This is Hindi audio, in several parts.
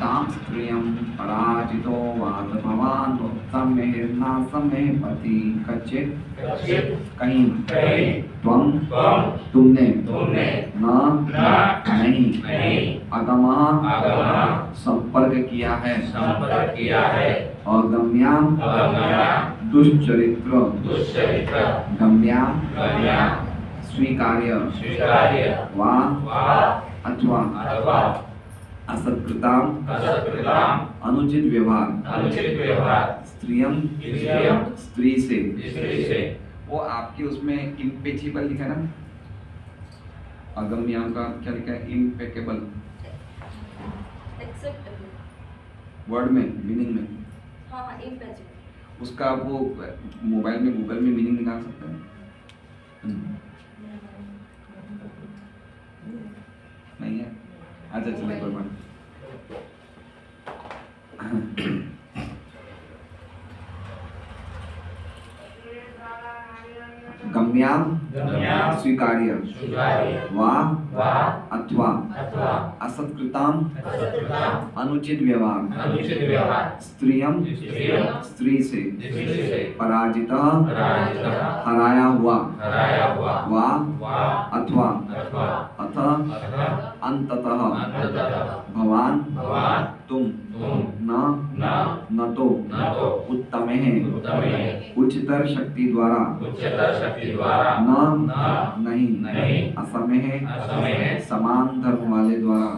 तां स्त्रियं पराजितो वात भवान् उत्तमेर्नासमे पति कचित् कहीं त्वं तुमने न नहीं अगमः संपर्क किया है अगम्याम दुश्चरित्र गम्याम स्वीकार्य वा अथवा असत्कृताम अनुचित व्यवहार स्त्रियम स्त्री से वो आपके उसमें इम्पेचेबल लिखा है ना, अगम्याम का क्या लिखा है? इम्पेकेबल वर्ड में मीनिंग में। हाँ इम्पेचेबल उसका वो मोबाइल में गूगल में मीनिंग निकाल सकते हैं? नहीं है? अच्छा चलिए कोई बात। गम्याम स्वीकार्य वा अथवा असत्कृताम अनुचित व्यवहार स्त्रियम स्त्री से पराजिता हराया हुआ वा अथवा अथ अंततः भवान तुम न तो उत्तमेः उच्चतर शक्ति द्वारा न नहीं असमेः समान धर्म वाले द्वारा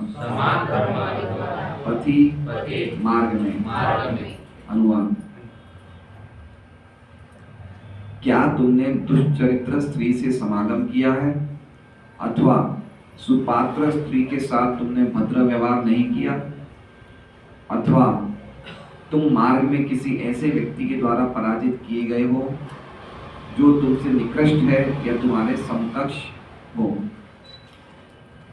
पथि मार्ग में। अनुवाद: क्या तुमने दुष्चरित्र स्त्री से समागम किया है अथवा सुपात्र स्त्री के साथ तुमने भद्र व्यवहार नहीं किया अथवा तुम मार्ग में किसी ऐसे व्यक्ति के द्वारा पराजित किए गए हो जो तुमसे निकृष्ट है या तुम्हारे समकक्ष हो।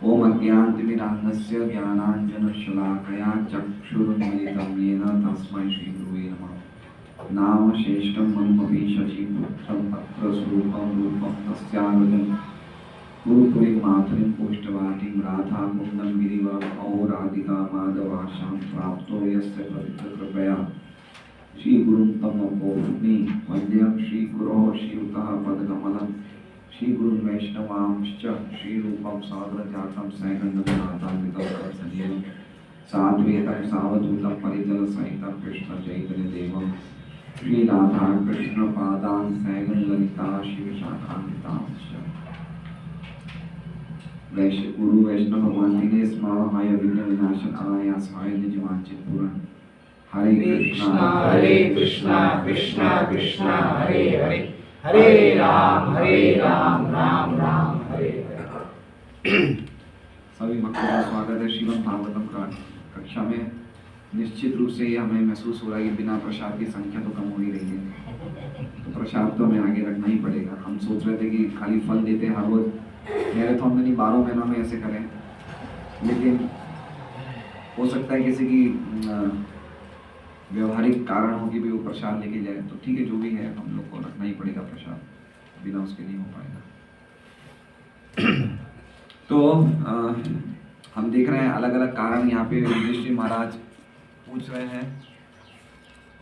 ओम अज्ञानतिमिरान्धस्य ज्ञानाञ्जनशलाकया चक्षुरुन्मीलितं येन तस्मै श्रीगुरुवे नमः। नाम श्रेष्ठं मन्मपि शशिपुत्रं पत्रस्वरूपं रूपं तस्यानुजं गुरुपुरीं मातुरीं कोष्ठवाटीं राधाकुन्दं गिरिवरं औराधिका माधवाशां प्राप्तो यस्य पवित्रकृपया श्रीगुरुं तं नमोऽस्मि। वन्द्यं श्रीगुरोः श्रीयुतः पदकमलं श्रीगुरुं वैष्णवांश्च श्रीरूपं साग्रजातं सैकण्डनाथान्वितं सजीवं साद्वैतं सावधूतं परिजनसहितं कृष्णचैतन्यदेवं श्रीराधा कृष्णपादान् सैगणललिता शिवशाखान्वितांश्च। गुरु वैष्णव भगवान दिनेश महाय विघ्न विनाशकाय आसाय निज वांछित पूर्ण। हरे कृष्णा कृष्णा कृष्णा हरे हरे हरे राम राम राम हरे हरे। सभी भक्तों का स्वागत है श्रीमद् भागवतम कक्षा में। निश्चित रूप से ये हमें महसूस हो रहा है कि बिना प्रसाद की संख्या तो कम हो ही रही है, तो प्रसाद तो हमें आगे रखना ही पड़ेगा। हम सोच रहे थे कि खाली फल देते हर रोज मैराथन में नहीं 12 महीनों में ऐसे करें, लेकिन हो सकता है किसी की व्यवहारिक कारण हो कि भी वो प्रसाद लेके जाए, तो ठीक है, जो भी है हम लोग को रखना ही पड़ेगा प्रसाद, बिना उसके नहीं हो पाएगा। तो हम देख रहे हैं अलग अलग कारण यहाँ पे युधिष्ठिर महाराज पूछ रहे हैं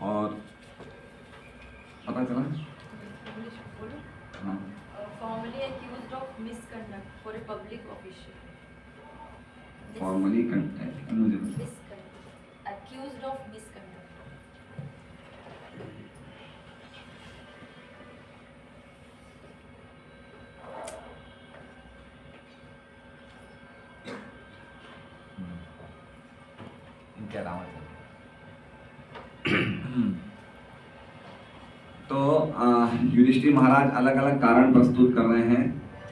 और पता चला हाँ formally accused of misconduct for a public official. Formally Accused of misconduct. इनके अलावा तो युधिष्ठिर महाराज अलग अलग कारण प्रस्तुत कर रहे हैं।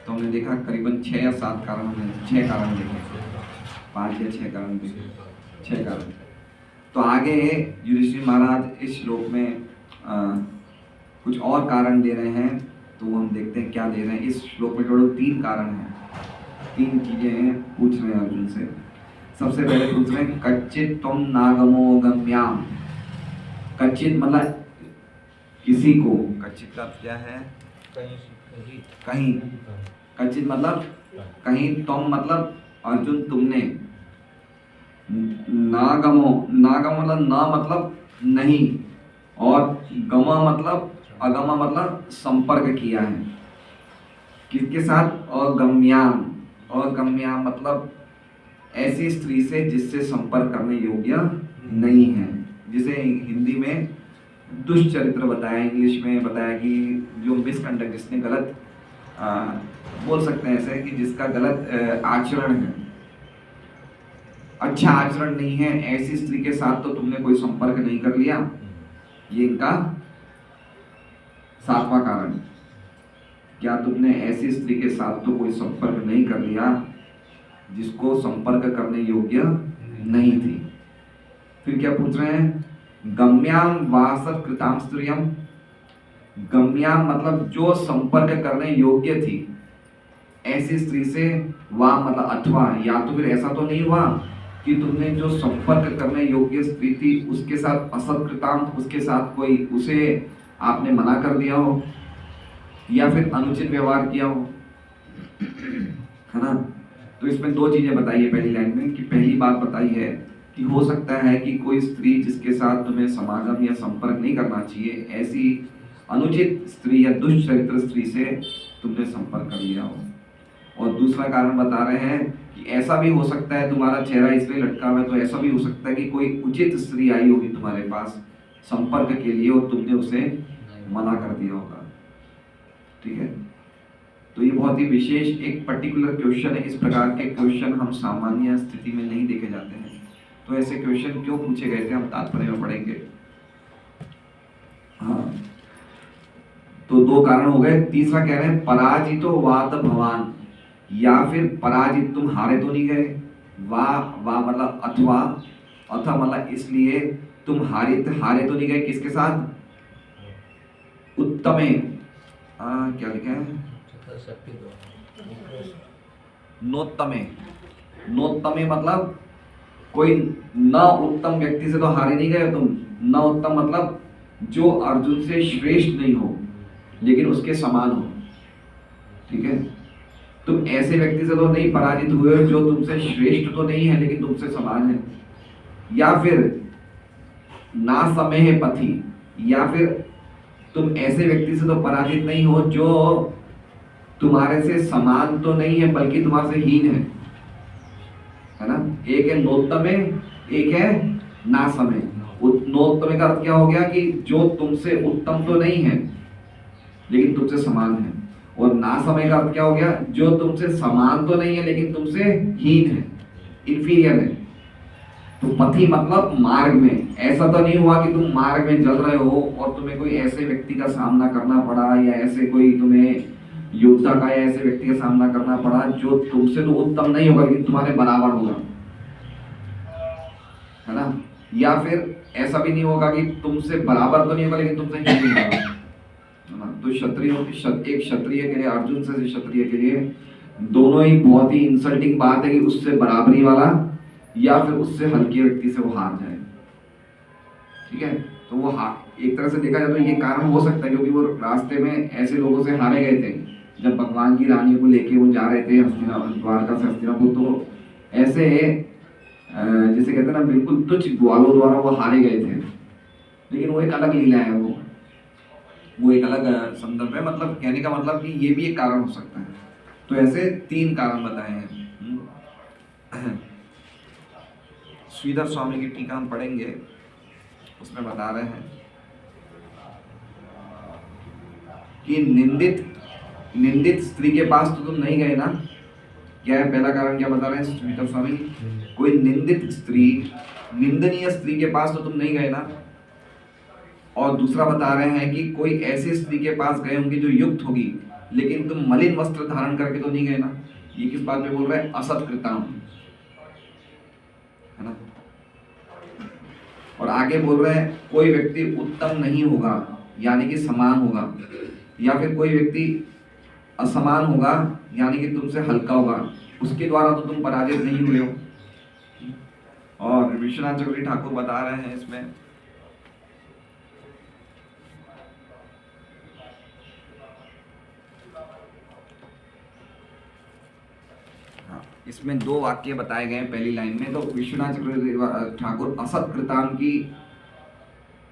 तो हमने देखा करीबन 6 या 7 कारण, हमने 6 कारण देखे, 5 या 6 कारण देखे, 6 कारण। तो आगे युधिष्ठिर महाराज इस श्लोक में कुछ और कारण दे रहे हैं, तो हम देखते हैं क्या दे रहे हैं। इस श्लोक में टोटल 3 कारण हैं, 3 चीजें पूछ रहे हैं अर्जुन से। सबसे पहले पूछ रहे हैं कच्चित त्वं नागमो गम्याम। कच्चित मतलब किसी को, कच्चित का क्या है? कहीं। कच्चित मतलब कहीं, तुम मतलब अर्जुन तुमने, नागमो, नागम मतलब ना मतलब नहीं, और गमा मतलब अगमा मतलब संपर्क किया है किसके साथ, अगम्याम। अगम्याम मतलब ऐसी स्त्री से जिससे संपर्क करने योग्य नहीं है, जिसे हिंदी में दुष्चरित्र बताया, इंग्लिश में बताया कि जो मिसकंडक्ट, जिसने गलत बोल सकते हैं ऐसे कि जिसका गलत आचरण है, अच्छा आचरण नहीं है, ऐसी स्त्री के साथ तो तुमने कोई संपर्क नहीं कर लिया। ये इनका 7वां कारण, क्या तुमने ऐसी स्त्री के साथ तो कोई संपर्क नहीं कर लिया जिसको संपर्क करने योग्य नहीं थी। फिर क्या पूछ रहे हैं, गम्याम वासत कृताम स्त्रियम। गम्याम मतलब जो संपर्क करने योग्य थी ऐसी स्त्री से, वाह मतलब अथवा, या तो फिर ऐसा तो नहीं हुआ कि तुमने जो संपर्क करने योग्य स्त्री थी उसके साथ असत्कृताम, उसके साथ कोई उसे आपने मना कर दिया हो या फिर अनुचित व्यवहार किया हो, है ना। तो इसमें दो चीजें बताई है पहली लाइन में, कि पहली बात बताई है कि हो सकता है कि कोई स्त्री जिसके साथ तुम्हें समागम या संपर्क नहीं करना चाहिए, ऐसी अनुचित स्त्री या दुष्ट चरित्र स्त्री से तुमने संपर्क कर लिया हो। और दूसरा कारण बता रहे हैं कि ऐसा भी हो सकता है, तुम्हारा चेहरा इसमें लटका हुआ है, तो ऐसा भी हो सकता है कि कोई उचित स्त्री आई होगी तुम्हारे पास संपर्क के लिए और तुमने उसे मना कर दिया होगा। ठीक है, तो ये बहुत ही विशेष एक पर्टिकुलर क्वेश्चन है। इस प्रकार के क्वेश्चन हम सामान्य स्थिति में नहीं देखे जाते हैं, तो ऐसे क्वेश्चन क्यों पूछे गए थे हम तात्पर्य में पढ़ेंगे। हाँ, तो दो कारण हो गए। तीसरा कह रहे हैं पराजितो वात भवान, या फिर पराजित तुम हारे तो नहीं गए, वाह वाह मतलब अथवा, अथवा मतलब इसलिए तुम हारे तो नहीं गए किसके साथ, उत्तमे, क्या लिखा है, नोत्तमे। नोत्तमे मतलब कोई न उत्तम व्यक्ति से तो हारे नहीं गए तुम। न उत्तम मतलब जो अर्जुन से श्रेष्ठ नहीं हो लेकिन उसके समान हो। ठीक है, तुम ऐसे व्यक्ति से तो नहीं पराजित हुए जो तुमसे श्रेष्ठ तो नहीं है लेकिन तुमसे समान है। या फिर ना समय है पथी, या फिर तुम ऐसे व्यक्ति से तो पराजित नहीं हो जो तुम्हारे से समान तो नहीं है बल्कि तुम्हारे से हीन है ना। एक है नोत्तमे, एक है ना समय। नोत्तमे का अर्थ क्या हो गया कि जो तुमसे उत्तम तो नहीं है लेकिन तुमसे समान है, और ना समय का अर्थ क्या हो गया, जो तुमसे समान तो नहीं है लेकिन तुमसे हीन है, इंफीरियर है। तो पथी मतलब मार्ग में। ऐसा तो नहीं हुआ कि तुम मार्ग में चल रहे हो और तुम्हें कोई ऐसे व्यक्ति का सामना करना पड़ा, या ऐसे कोई तुम्हें योद्धा का या ऐसे व्यक्ति का सामना करना पड़ा जो तुमसे तो उत्तम नहीं होगा लेकिन तुम्हारे बराबर होगा, है ना। या फिर ऐसा भी नहीं होगा कि तुमसे बराबर तो नहीं होगा लेकिन तुमसे हीन होगा, है ना। तो क्षत्रियों की, एक क्षत्रिय के लिए, अर्जुन से क्षत्रिय के लिए दोनों ही बहुत ही इंसल्टिंग बात है कि उससे बराबरी वाला या फिर उससे हल्के व्यक्ति से वो हार जाए। ठीक है, तो वो एक तरह से देखा जाए तो ये कारण हो सकता है क्योंकि वो रास्ते में ऐसे लोगों से हारे गए थे जब भगवान की रानी को लेके वो जा रहे थे हस्तिनापुर, द्वारका से हस्तिनापुर। तो ऐसे जिसे कहते हैं ना बिल्कुल तुच्छ ग्वालों द्वारा वो हारे गए थे। लेकिन वो एक अलग लीला है, वो एक अलग संदर्भ है। मतलब कहने का मतलब कि ये भी एक कारण हो सकता है। तो ऐसे 3 कारण बताए हैं। श्रीधर स्वामी की टीका हम पढ़ेंगे, उसमें बता रहे हैं कि निंदित स्त्री के पास तो तुम नहीं गए ना। क्या है पहला कारण, क्या बता रहे हैं श्रीधर स्वामी, कोई निंदित स्त्री, निंदनीय स्त्री के पास तो तुम नहीं गए ना। और दूसरा बता रहे हैं कि कोई ऐसी स्त्री के पास गए होंगे जो युक्त होगी लेकिन तुम मलिन वस्त्र धारण करके तो नहीं गए ना। ये किस बात में बोल रहे हैं, असत्कृताम, है ना। और आगे बोल रहे हैं कोई व्यक्ति उत्तम नहीं होगा यानी कि समान होगा, या फिर कोई व्यक्ति असमान होगा यानी कि तुमसे हल्का होगा, उसके द्वारा तो तुम पराजित नहीं हुए हो। और विश्वनाथ चक्रवर्ती ठाकुर बता रहे हैं इसमें, इसमें 2 वाक्य बताए गए हैं पहली लाइन में। तो विश्वनाथ चक्रवर्ती ठाकुर असत कृताम की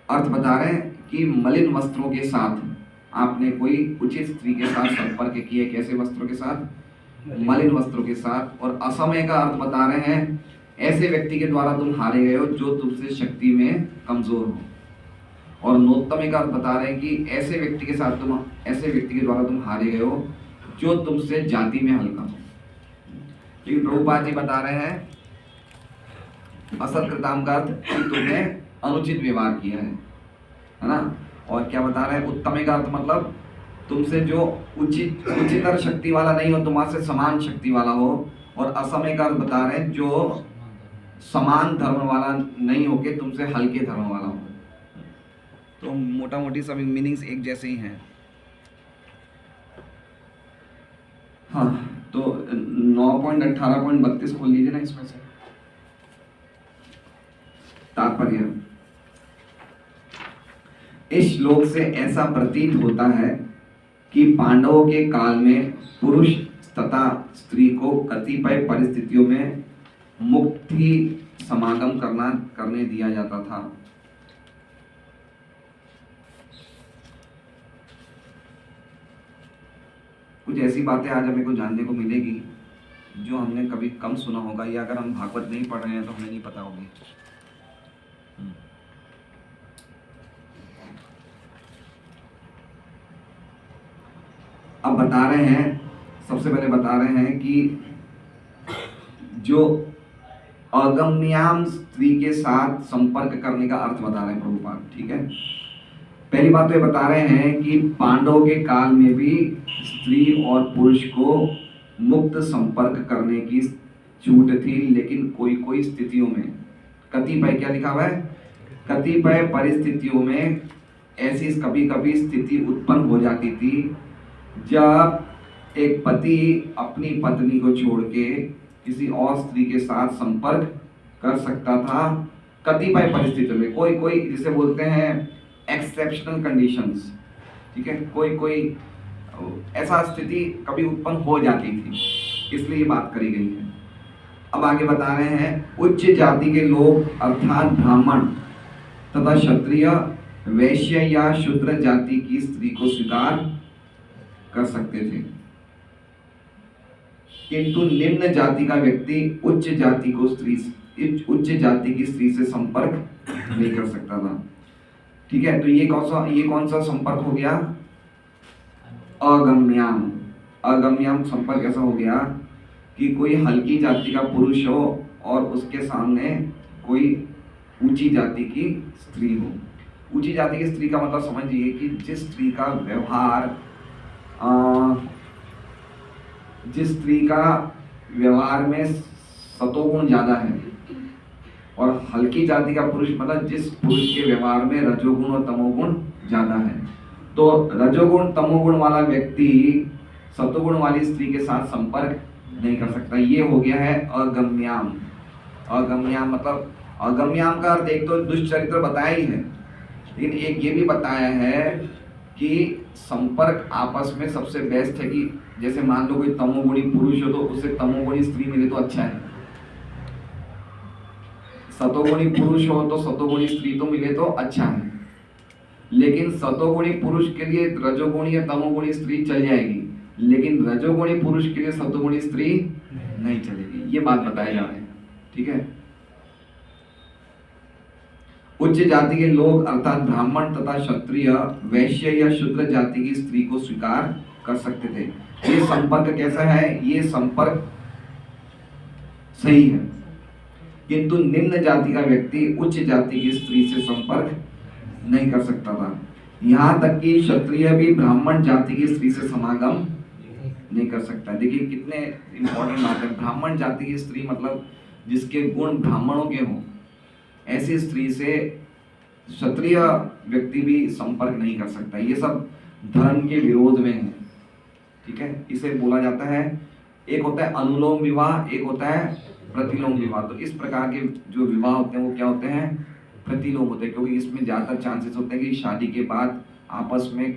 अर्थ बता रहे हैं कि मलिन वस्त्रों के साथ आपने कोई उचित स्त्री के साथ संपर्क किए। कैसे वस्त्रों के साथ? मलिन वस्त्रों के साथ। और असमय का अर्थ बता रहे हैं ऐसे व्यक्ति के द्वारा तुम हारे गए हो जो तुमसे शक्ति में कमजोर हो। और नोत्तम का अर्थ बता रहे हैं कि ऐसे व्यक्ति के द्वारा तुम हारे गए हो जो तुमसे जाति में हल्का हो। लेकिन प्रभुपाद जी बता रहे हैं असत कृताम का अर्थ कि तुमने अनुचित व्यवहार किया है ना। और क्या बता रहे हैं? उत्तम का अर्थ मतलब तुमसे जो उचितर शक्ति वाला नहीं हो, तुम्हारे से समान शक्ति वाला हो। और असमय का अर्थ बता रहे हैं जो समान धर्म वाला नहीं होके तुमसे हल्के धर्म वाला हो। तो मोटा मोटी सभी मीनिंग्स एक जैसे ही हैं। हाँ, तो 9.18.32 खोल लीजिए ना इसमें से। तात्पर्य, इस श्लोक से ऐसा प्रतीत होता है कि पांडवों के काल में पुरुष तथा स्त्री को कतिपय परिस्थितियों में मुक्ति समागम करने दिया जाता था। कुछ ऐसी बातें आज हमें को जानने को मिलेगी जो हमने कभी कम सुना होगा, या अगर हम भागवत नहीं पढ़ रहे हैं तो हमें नहीं पता होगी। अब बता रहे हैं, सबसे पहले बता रहे हैं कि जो अगम्याम स्त्री के साथ संपर्क करने का अर्थ बता रहे हैं प्रभुपाद। ठीक है, पहली बात तो ये बता रहे हैं कि पांडवों के काल में भी स्त्री और पुरुष को मुक्त संपर्क करने की छूट थी, लेकिन कोई कोई स्थितियों में, कतिपय क्या लिखा हुआ है? कतिपय परिस्थितियों में ऐसी कभी कभी स्थिति उत्पन्न हो जाती थी जब एक पति अपनी पत्नी को छोड़ के किसी और स्त्री के साथ संपर्क कर सकता था। कतिपय परिस्थितियों में, कोई कोई जिसे बोलते हैं एक्सेप्शनल कंडीशंस। ठीक है, कोई कोई ऐसा स्थिति कभी उत्पन्न हो जाती थी, इसलिए ये बात करी गई है। अब आगे बता रहे हैं, उच्च जाति के लोग अर्थात ब्राह्मण तथा क्षत्रिय, वैश्य या शूद्र जाति की स्त्री को स्वीकार कर सकते थे, किंतु निम्न जाति का व्यक्ति उच्च जाति की स्त्री से संपर्क नहीं कर सकता था। ठीक है, तो ये कौन सा संपर्क हो गया? अगम्याम। अगम्याम संपर्क ऐसा हो गया कि कोई हल्की जाति का पुरुष हो और उसके सामने कोई ऊंची जाति की स्त्री हो। ऊंची जाति की स्त्री का मतलब समझिए कि जिस स्त्री का व्यवहार में सतोगुण ज्यादा है, और हल्की जाति का पुरुष मतलब जिस पुरुष के व्यवहार में रजोगुण और तमोगुण ज्यादा है। तो रजोगुण तमोगुण वाला व्यक्ति सतोगुण वाली स्त्री के साथ संपर्क नहीं कर सकता। ये हो गया है अगम्याम। अगम्याम मतलब, अगम्याम का अर्थ एक तो दुष्चरित्र बताया ही है, लेकिन एक ये भी बताया है कि संपर्क आपस में सबसे बेस्ट है कि जैसे मान लो कोई तमोगुणी पुरुष हो तो उसे तमोगुणी स्त्री मिले तो अच्छा है, सतोगुणी पुरुष हो तो सतोगुणी स्त्री तो मिले तो अच्छा है। लेकिन सतोगुणी पुरुष के लिए रजोगुणी या तमोगुणी स्त्री चल जाएगी, लेकिन रजोगुणी पुरुष के लिए सतोगुणी स्त्री नहीं चलेगी। ये बात बताई जा रही है। ठीक है, उच्च जाति के लोग अर्थात ब्राह्मण तथा क्षत्रिय, वैश्य या शूद्र जाति की स्त्री को स्वीकार कर सकते थे। ये संपर्क कैसा है? ये संपर्क सही है, किंतु निम्न जाति का व्यक्ति उच्च जाति की स्त्री से संपर्क नहीं कर सकता था। यहाँ तक कि क्षत्रिय भी ब्राह्मण जाति की स्त्री से समागम नहीं कर सकता। देखिए कितने इंपॉर्टेंट बात है। ब्राह्मण जाति की स्त्री मतलब जिसके गुण ब्राह्मणों के हों, ऐसी स्त्री से क्षत्रिय व्यक्ति भी संपर्क नहीं कर सकता। ये सब धर्म के विरोध में है। ठीक है, इसे बोला जाता है, एक होता है अनुलोम विवाह, एक होता है प्रतिलोम विवाह। तो इस प्रकार के जो विवाह होते हैं वो क्या होते हैं? प्रतिलोम होते हैं, क्योंकि इसमें ज़्यादातर चांसेस होते हैं कि शादी के बाद आपस में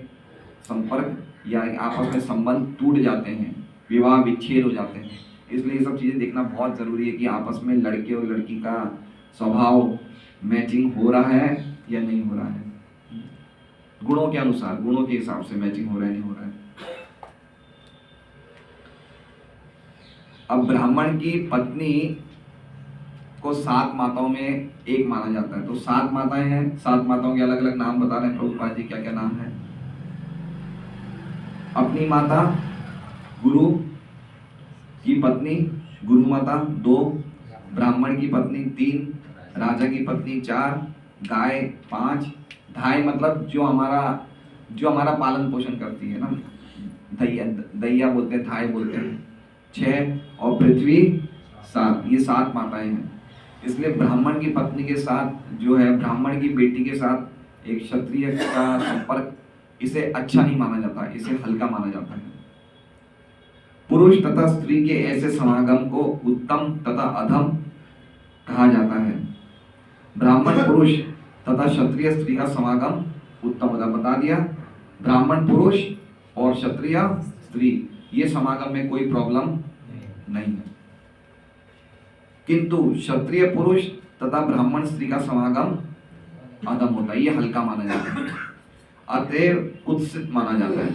संपर्क या आपस में संबंध टूट जाते हैं, विवाह विच्छेद हो जाते हैं। इसलिए ये सब चीज़ें देखना बहुत ज़रूरी है कि आपस में लड़के और लड़की का स्वभाव मैचिंग हो रहा है या नहीं हो रहा है। गुणों के अनुसार, गुणों के हिसाब से मैचिंग हो रहा है नहीं हो रहा है। अब ब्राह्मण की पत्नी को 7 माताओं में एक माना जाता है। तो 7 माताएं हैं, 7 माताओं के अलग अलग नाम बता रहे हैं प्रभुपाद जी, क्या क्या नाम है। अपनी माता, गुरु की पत्नी गुरु माता 2, ब्राह्मण की पत्नी 3, राजा की पत्नी 4, गाय 5, धाय मतलब जो हमारा पालन पोषण करती है ना, दैया बोलते हैं, धाय बोलते हैं 6, और पृथ्वी 7। ये 7 माताएं हैं। इसलिए ब्राह्मण की पत्नी के साथ जो है, ब्राह्मण की बेटी के साथ एक क्षत्रिय का संपर्क इसे अच्छा नहीं माना जाता, इसे हल्का माना जाता है। पुरुष तथा स्त्री के ऐसे समागम को उत्तम तथा अधम कहा जाता है। ब्राह्मण पुरुष तथा क्षत्रिय स्त्री का समागम उत्तम अधम बता दिया। ब्राह्मण पुरुष और क्षत्रिय स्त्री ये समागम में कोई प्रॉब्लम नहीं है, किंतु क्षत्रिय पुरुष तथा ब्राह्मण स्त्री का समागम अधम होता है, ये हल्का माना जाता है, अतएव कुत्सित माना जाता है।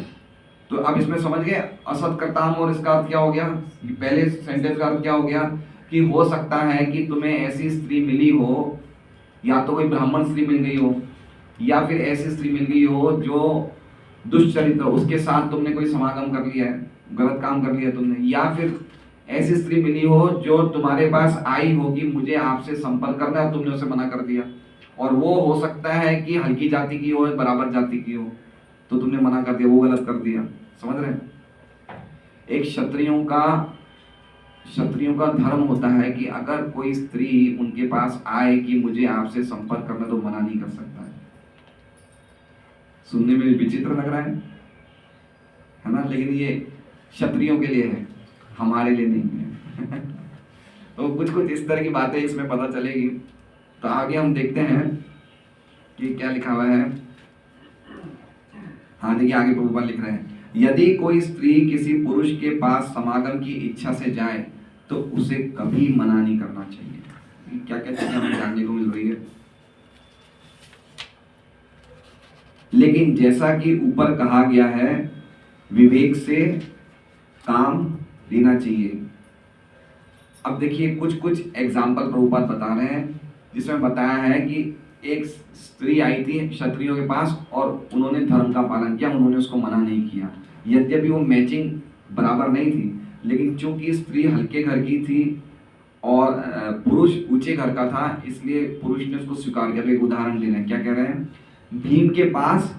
तो अब इसमें समझ गए असत कर्ताम, और इसका अर्थ क्या हो गया, पहले सेंटेंस का अर्थ क्या हो गया कि हो सकता है कि तुम्हें ऐसी स्त्री मिली हो, या तो कोई ब्राह्मण स्त्री मिल गई हो, या फिर ऐसी स्त्री मिल गई हो जो दुष्चरित्र, उसके साथ तुमने कोई समागम कर लिया है, गलत काम कर लिया तुमने, या फिर ऐसी स्त्री मिली हो जो तुम्हारे पास आई हो कि मुझे आपसे संपर्क करना है और तुमने उसे मना कर दिया, और वो हो सकता है कि हल्की जाति की हो, बराबर जाति की हो, तो तुमने मना कर दिया, वो गलत कर दिया। समझ रहे हैं? एक क्षत्रियों का धर्म होता है कि अगर कोई स्त्री उनके पास आए कि मुझे आपसे संपर्क करना, तो मना नहीं कर सकता है। सुनने में विचित्र लग रहा है ना, लेकिन ये क्षत्रियों के लिए है, हमारे लिए नहीं है। तो कुछ इस तरह की बातें इसमें पता चलेगी। तो आगे हम देखते हैं कि क्या लिखा हुआ है। हाँ देखिए, आगे प्रभुपाद लिख रहे हैं, यदि कोई स्त्री किसी पुरुष के पास समागम की इच्छा से जाए तो उसे कभी मना नहीं करना चाहिए। क्या क्या चीजें हमें जानने को मिल रही है। लेकिन जैसा कि ऊपर कहा गया है, विवेक से काम लेना चाहिए। अब देखिए कुछ एग्जाम्पल प्रभुपाद बता रहे हैं, जिसमें बताया है कि एक स्त्री आई थी क्षत्रियों के पास और उन्होंने धर्म का पालन किया, उन्होंने उसको मना नहीं किया। यद्यपि वो मैचिंग बराबर नहीं थी, लेकिन चूंकि स्त्री हल्के घर की थी और पुरुष ऊंचे घर का था, इसलिए पुरुष ने उसको स्वीकार किया। एक उदाहरण दे रहे हैं, क्या कह रहे हैं, भीम के पास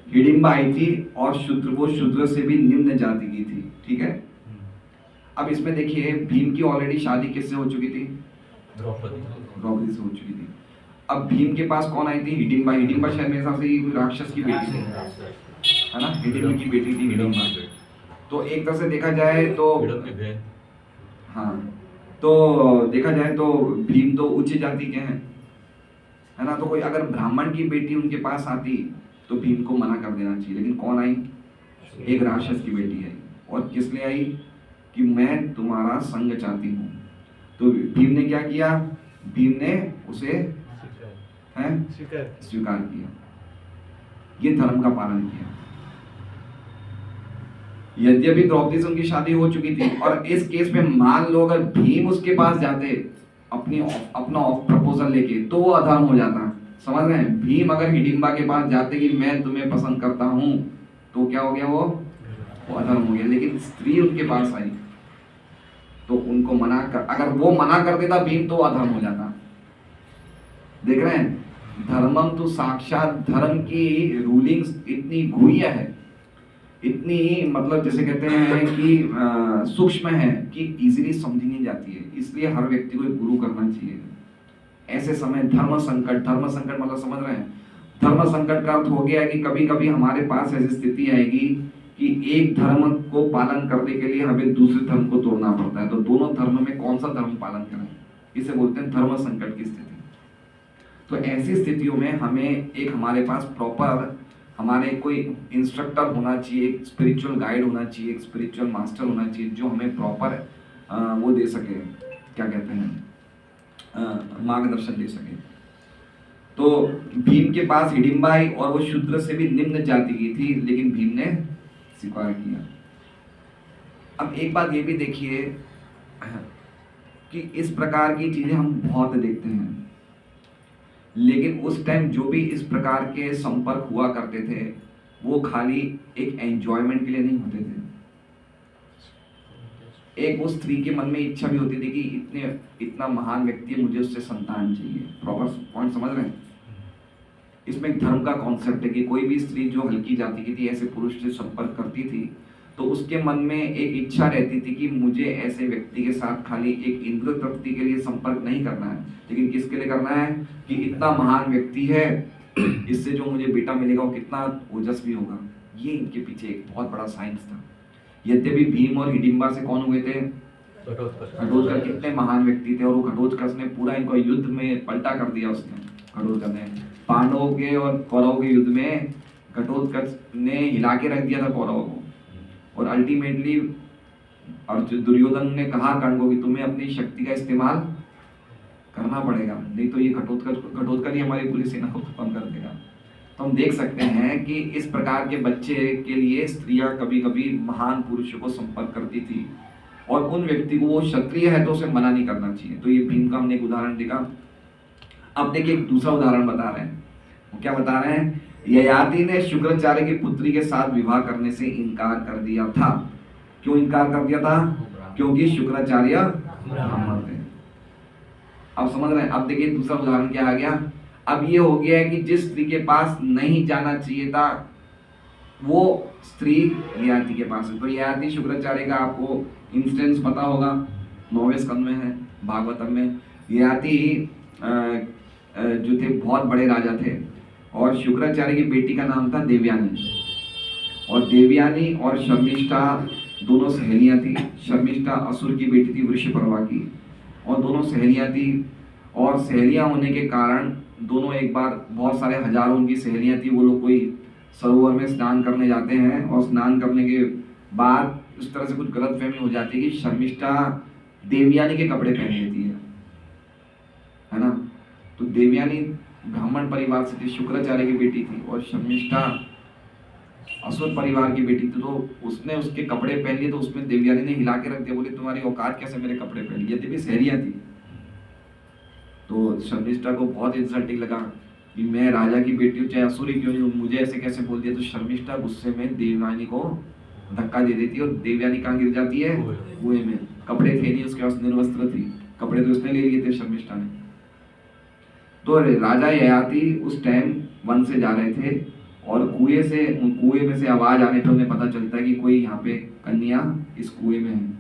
हिडिंबा आई थी और वो शूद्र से भी निम्न जाति की थी। ठीक है, अब इसमें देखिए भीम की ऑलरेडी शादी किससे हो चुकी थी, द्रौपदी से हो चुकी थी। अब भीम के पास कौन आई थी, हिडिंबा। हिडिंबा शायद मेरे हिसाब से राक्षस की बेटी थी, है ना, हिडिंबा की बेटी थी हिडिंबा। तो एक तरह से देखा जाए तो हाँ, तो देखा जाए तो भीम तो उच्च जाति के हैं, है ना। तो कोई अगर ब्राह्मण की बेटी उनके पास आती तो भीम को मना कर देना चाहिए। लेकिन कौन आई, एक राक्षस की बेटी आई, और किस लिए आई कि मैं तुम्हारा संग चाहती हूँ। तो भीम ने क्या किया, भीम ने उसे स्वीकार किया, ये धर्म का पालन किया। यद्यपि द्रौपदी से उनकी शादी हो चुकी थी, और इस केस में मान लो अगर भीम उसके पास जाते अपना प्रपोजल लेके, तो वो अधर्म हो जाता। समझ रहे हैं, भीम अगर हिडिंबा के पास जाते कि मैं तुम्हें पसंद करता हूँ, तो क्या हो गया, वो अधर्म हो गया। लेकिन स्त्री उनके पास आई तो उनको अगर वो मना कर देता भीम, तो अधर्म हो जाता। देख रहे हैं, धर्मम तो साक्षात धर्म की रूलिंग्स इतनी गुह्य है, इतनी मतलब जैसे कहते हैं कि सूक्ष्म है कि इजीली समझी नहीं जाती है। इसलिए हर व्यक्ति को एक गुरु करना चाहिए। ऐसे समय धर्म संकट मतलब समझ रहे हैं, धर्म संकट का अर्थ हो गया कि कभी कभी हमारे पास ऐसी स्थिति आएगी कि एक धर्म को पालन करने के लिए हमें दूसरे धर्म को तोड़ना पड़ता है। तो दोनों धर्म में कौन सा धर्म पालन करें, इसे बोलते हैं धर्म संकट की स्थिति। तो ऐसी स्थितियों में हमें एक हमारे पास प्रॉपर हमारे कोई इंस्ट्रक्टर होना चाहिए, एक स्पिरिचुअल गाइड होना चाहिए, एक स्पिरिचुअल मास्टर होना चाहिए जो हमें प्रॉपर वो दे सके, क्या कहते हैं, मार्गदर्शन दे सके। तो भीम के पास हिडिंबाई और वो शूद्र से भी निम्न जाति की थी, लेकिन भीम ने स्वीकार किया। अब एक बात ये भी देखिए कि इस प्रकार की चीजें हम बहुत देखते हैं, लेकिन उस टाइम जो भी इस प्रकार के संपर्क हुआ करते थे वो खाली एक एंजॉयमेंट के लिए नहीं होते थे। एक उस स्त्री के मन में इच्छा भी होती थी कि इतना महान व्यक्ति है, मुझे उससे संतान चाहिए। प्रॉपर पॉइंट समझ रहे हैं? इसमें एक धर्म का कॉन्सेप्ट है कि कोई भी स्त्री जो हल्की जाति की थी ऐसे पुरुष से संपर्क करती थी तो उसके मन में एक इच्छा रहती थी कि मुझे ऐसे व्यक्ति के साथ खाली एक इंद्र तृप्ति के लिए संपर्क नहीं करना है, लेकिन किसके लिए करना है कि इतना महान व्यक्ति है, इससे जो मुझे बेटा मिलेगा वो कितना ओजस्वी होगा। ये इनके पीछे एक बहुत बड़ा साइंस था। यद्यपि भीम और हिडिंबा से कौन हुए थे? घटोत्कच कितने महान व्यक्ति थे, और वो घटोत्कच ने पूरा इनको युद्ध में पलटा कर दिया। उसने घटोत्कच ने पांडवों के और कौरवों के युद्ध में घटोत्कच ने हिला के रख दिया था कौरवों को। और अल्टीमेटली और दुर्योधन ने कहा कर्ण को कि तुम्हें अपनी शक्ति का इस्तेमाल करना पड़ेगा, नहीं तो ये घटोत्कच ही हमारी पूरी सेना को खत्म कर देगा। तो हम देख सकते हैं कि इस प्रकार के बच्चे के लिए स्त्रियां कभी कभी महान पुरुषों को संपर्क करती थी, और उन व्यक्ति को वो क्षत्रिय है तो उसे मना नहीं करना चाहिए। तो ये भीम का हमने एक उदाहरण देखा। अब देखिए एक दूसरा उदाहरण बता रहे हैं। वो क्या बता रहे हैं? ययाति ने शुक्राचार्य की पुत्री के साथ विवाह करने से इनकार कर दिया था। क्यों इनकार कर दिया था? क्योंकि शुक्राचार्य ब्राह्मण थे। अब समझ रहे हैं? अब देखिए दूसरा उदाहरण क्या आ गया। अब ये हो गया है कि जिस स्त्री के पास नहीं जाना चाहिए था वो स्त्री ययाति के पास है। तो ययाति शुक्राचार्य का आपको इंस्टेंस पता होगा, 9वें स्कंद में है भागवतम में। ययाति जो थे बहुत बड़े राजा थे, और शुक्राचार्य की बेटी का नाम था देवयानी। और देवयानी और शर्मिष्ठा दोनों सहेलियां थी। शर्मिष्ठा असुर की बेटी थी, वृषपर्वा की, और दोनों सहेलियां थी। और सहेलियां होने के कारण दोनों एक बार, बहुत सारे हजारों उनकी सहेलियां थी, वो लोग कोई सरोवर में स्नान करने जाते हैं, और स्नान करने के बाद उस तरह से कुछ गलतफहमी हो जाती है कि शर्मिष्ठा देवयानी के कपड़े पहन लेती है ना। तो देवयानी ब्राह्मण परिवार से थी, शुक्राचार्य की बेटी थी, और शर्मिष्ठा असुर परिवार की बेटी थी। तो उसने उसके कपड़े पहन लिए, तो उसमें देवयानी ने हिला के रख दिया, बोले तुम्हारी औकात कैसे मेरे कपड़े पहन लिए? यद्यपि सहेलियां थी। तो शर्मिष्ठा को बहुत इंसल्टिंग लगा कि मैं राजा की बेटी हूँ, चाहे असुर ही क्यों नहीं हूँ, मुझे ऐसे कैसे बोल दिया। तो शर्मिष्ठा गुस्से में देवयानी को धक्का दे देती है, और देवयानी कहाँ गिर जाती है? कुएं में। कपड़े थे नहीं उसके पास, निर्वस्त्र थी, कपड़े तो उसने ले लिए थे शर्मिष्ठा ने। तो राजा ययाति उस टाइम वन से जा रहे थे, और कुएं में से आवाज आने पे उन्हें पता चलता है कि कोई यहाँ पे कन्या इस कुएं में है।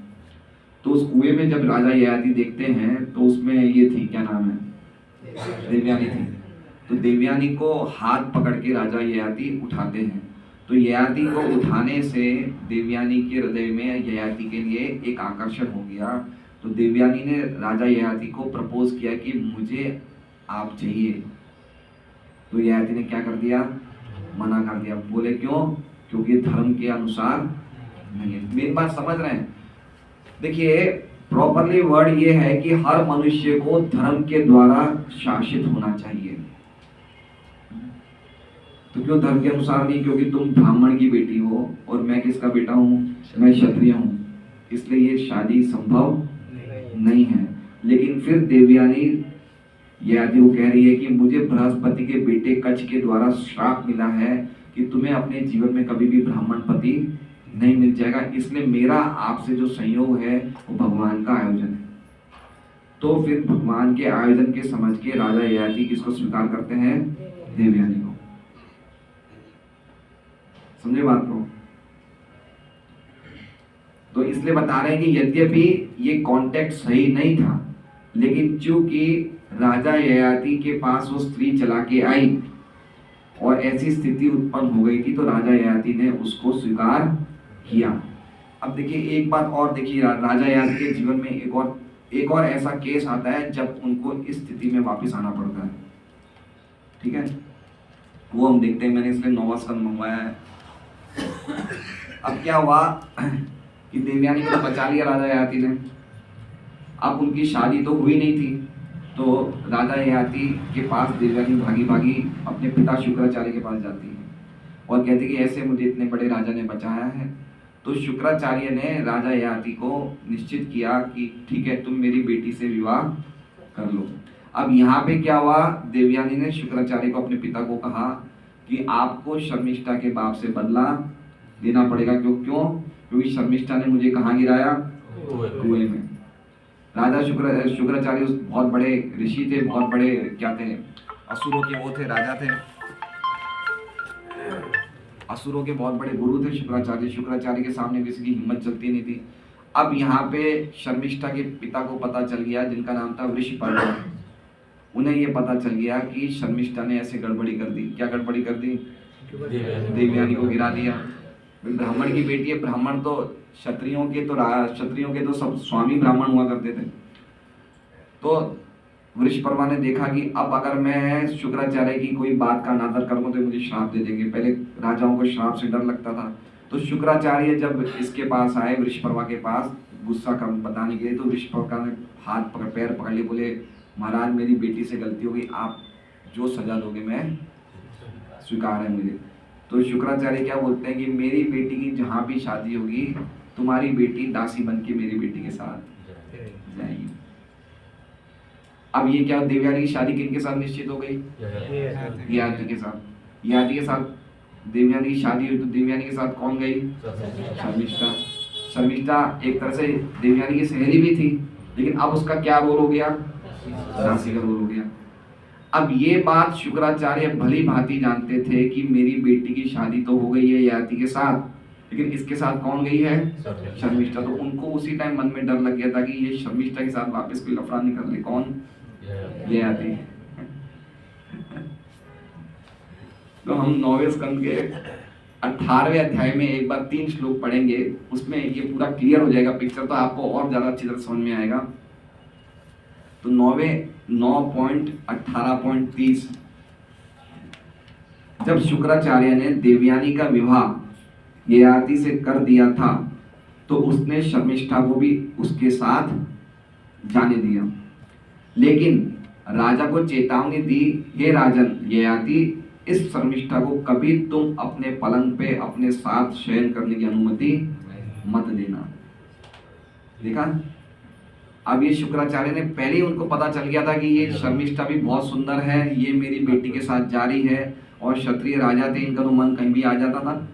तो उस कुएं में जब राजा ययाति देखते हैं तो उसमें ये थी, क्या नाम है? देवयानी थी। तो देवयानी को हाथ पकड़ के राजा ययाति उठाते हैं। तो ययाति को उठाने से देवयानी के हृदय में ययाति के लिए एक आकर्षण हो गया। तो देवयानी ने राजा ययाति को प्रपोज किया कि मुझे आप चाहिए। तो ययाति ने क्या कर दिया? मना कर दिया। बोले क्यों? क्योंकि धर्म के अनुसार नहीं है। मेरी बात समझ रहे हैं? देखिए प्रॉपरली वर्ड ये है कि हर मनुष्य को धर्म के द्वारा शासित होना चाहिए। तो क्यों धर्म के अनुसार नहीं? क्योंकि तुम ब्राह्मण की बेटी हो और मैं किसका बेटा हूँ? मैं क्षत्रिय हूँ, इसलिए ये शादी संभव नहीं है। लेकिन फिर देवयानी ययाति को कह रही है कि मुझे बृहस्पति के बेटे कच्छ के द्वारा श्राप मिला है कि तुम्हें अपने जीवन में कभी भी ब्राह्मण पति नहीं मिल जाएगा, इसलिए मेरा आपसे जो संयोग है वो भगवान का आयोजन है। तो फिर भगवान के आयोजन के समझ के राजा ययाति किसको स्वीकार करते हैं? देवयानी को। समझे बात को? तो इसलिए बता रहे हैं कि यद्यपि ये कॉन्टेक्स्ट सही नहीं था, लेकिन चूंकि राजा ययाति के पास वो स्त्री चला के आई और ऐसी स्थिति उत्पन्न हो गई थी, तो राजा ययाति ने उसको स्वीकार किया। अब देखिए एक बात और देखिए, राजा ययाति के जीवन में एक और ऐसा केस आता है जब उनको इस स्थिति में वापस आना पड़ता है। ठीक है, वो हम देखते हैं। मैंने इसलिए 9वां स्कंद मंगवाया है। अब क्या हुआ कि देवयानी को तो बचा लिया राजा ययाति ने। अब उनकी शादी तो हुई नहीं थी, तो राजा ययाति के पास देवयानी भागी भागी अपने पिता शुक्राचार्य के पास जाती है और कहती कि ऐसे मुझे इतने बड़े राजा ने बचाया है। तो शुक्राचार्य ने राजा ययाति को निश्चित किया कि ठीक है, तुम मेरी बेटी से विवाह कर लो। अब यहाँ पे क्या हुआ, देवयानी ने शुक्राचार्य को, अपने पिता को कहा कि आपको शर्मिष्ठा के बाप से बदला देना पड़ेगा। क्योंकि शर्मिष्ठा ने मुझे कहाँ गिराया, कुएं में। राजा शुक्राचार्य उस बहुत बड़े ऋषि थे, बहुत बड़े क्या थे, असुरों के वो थे, राजा थे, असुरों के बहुत बड़े गुरु थे शुक्राचार्य। शुक्राचार्य के सामने किसी की हिम्मत चलती नहीं थी। अब यहाँ पे शर्मिष्ठा के पिता को पता चल गया, जिनका नाम था वृषपर्वा, उन्हें ये पता चल गया कि शर्मिष्ठा ने ऐसे गड़बड़ी कर दी। क्या गड़बड़ी कर दी, देवयानी को गिरा दिया। ब्राह्मण की बेटी है, ब्राह्मण तो क्षत्रियों के तो सब स्वामी ब्राह्मण हुआ करते थे। तो वृषपर्वा ने देखा कि अब अगर मैं शुक्राचार्य की कोई बात का अनादर करूँ तो मुझे श्राप दे देंगे। पहले राजाओं को श्राप से डर लगता था। तो शुक्राचार्य जब इसके पास आए, वृषपर्वा के पास, गुस्सा कम बताने के लिए, तो वृषपर्वा ने हाथ पकड़, पैर पकड़ लिए, बोले महाराज मेरी बेटी से गलती हो गई, आप जो सजा दोगे मैं स्वीकार है मुझे। तो शुक्राचार्य क्या बोलते हैं कि मेरी बेटी की जहाँ भी शादी होगी, तुम्हारी बेटी दासी बन के मेरी बेटी के साथ जाएगी। अब ये क्या, देवयानी की शादी किनके साथ निश्चित हो गई, ययाति के साथ। ययाति के साथ देवयानी की शादी हुई, तो देवयानी के साथ कौन गई, शर्मिष्ठा। शर्मिष्ठा एक तरह से देवयानी की सहेली भी थी, लेकिन अब उसका क्या रोल हो गया, दासी का रोल हो गया। अब ये बात शुक्राचार्य भली भांति जानते थे कि मेरी बेटी की शादी तो हो गई है ययाति के साथ, लेकिन इसके साथ कौन गई है, शर्मिष्ठा। तो उनको उसी टाइम मन में डर लग गया था कि ये शर्मिष्ठा के साथ वापस कोई लफड़ा नहीं कर ले, कौन, ययाति। तो हम 9वें स्कंद के 18वें अध्याय में एक बार 3 श्लोक पढ़ेंगे, उसमें ये पूरा क्लियर हो जाएगा पिक्चर, तो आपको और ज्यादा अच्छी तरह समझ में आएगा। तो 9.18.30 जब शुक्राचार्य ने देवयानी का विवाह ययाति से कर दिया था, तो उसने शर्मिष्ठा को भी उसके साथ जाने दिया, लेकिन राजा को चेतावनी दी, हे राजन ययाति, इस शर्मिष्ठा को कभी तुम अपने पलंग पे अपने साथ शयन करने की अनुमति मत देना। देखा, अब ये शुक्राचार्य ने पहले ही उनको पता चल गया था कि ये शर्मिष्ठा भी बहुत सुंदर है, ये मेरी बेटी के साथ जा रही है, और क्षत्रिय राजा थे, इनका तो मन कहीं भी आ जाता था।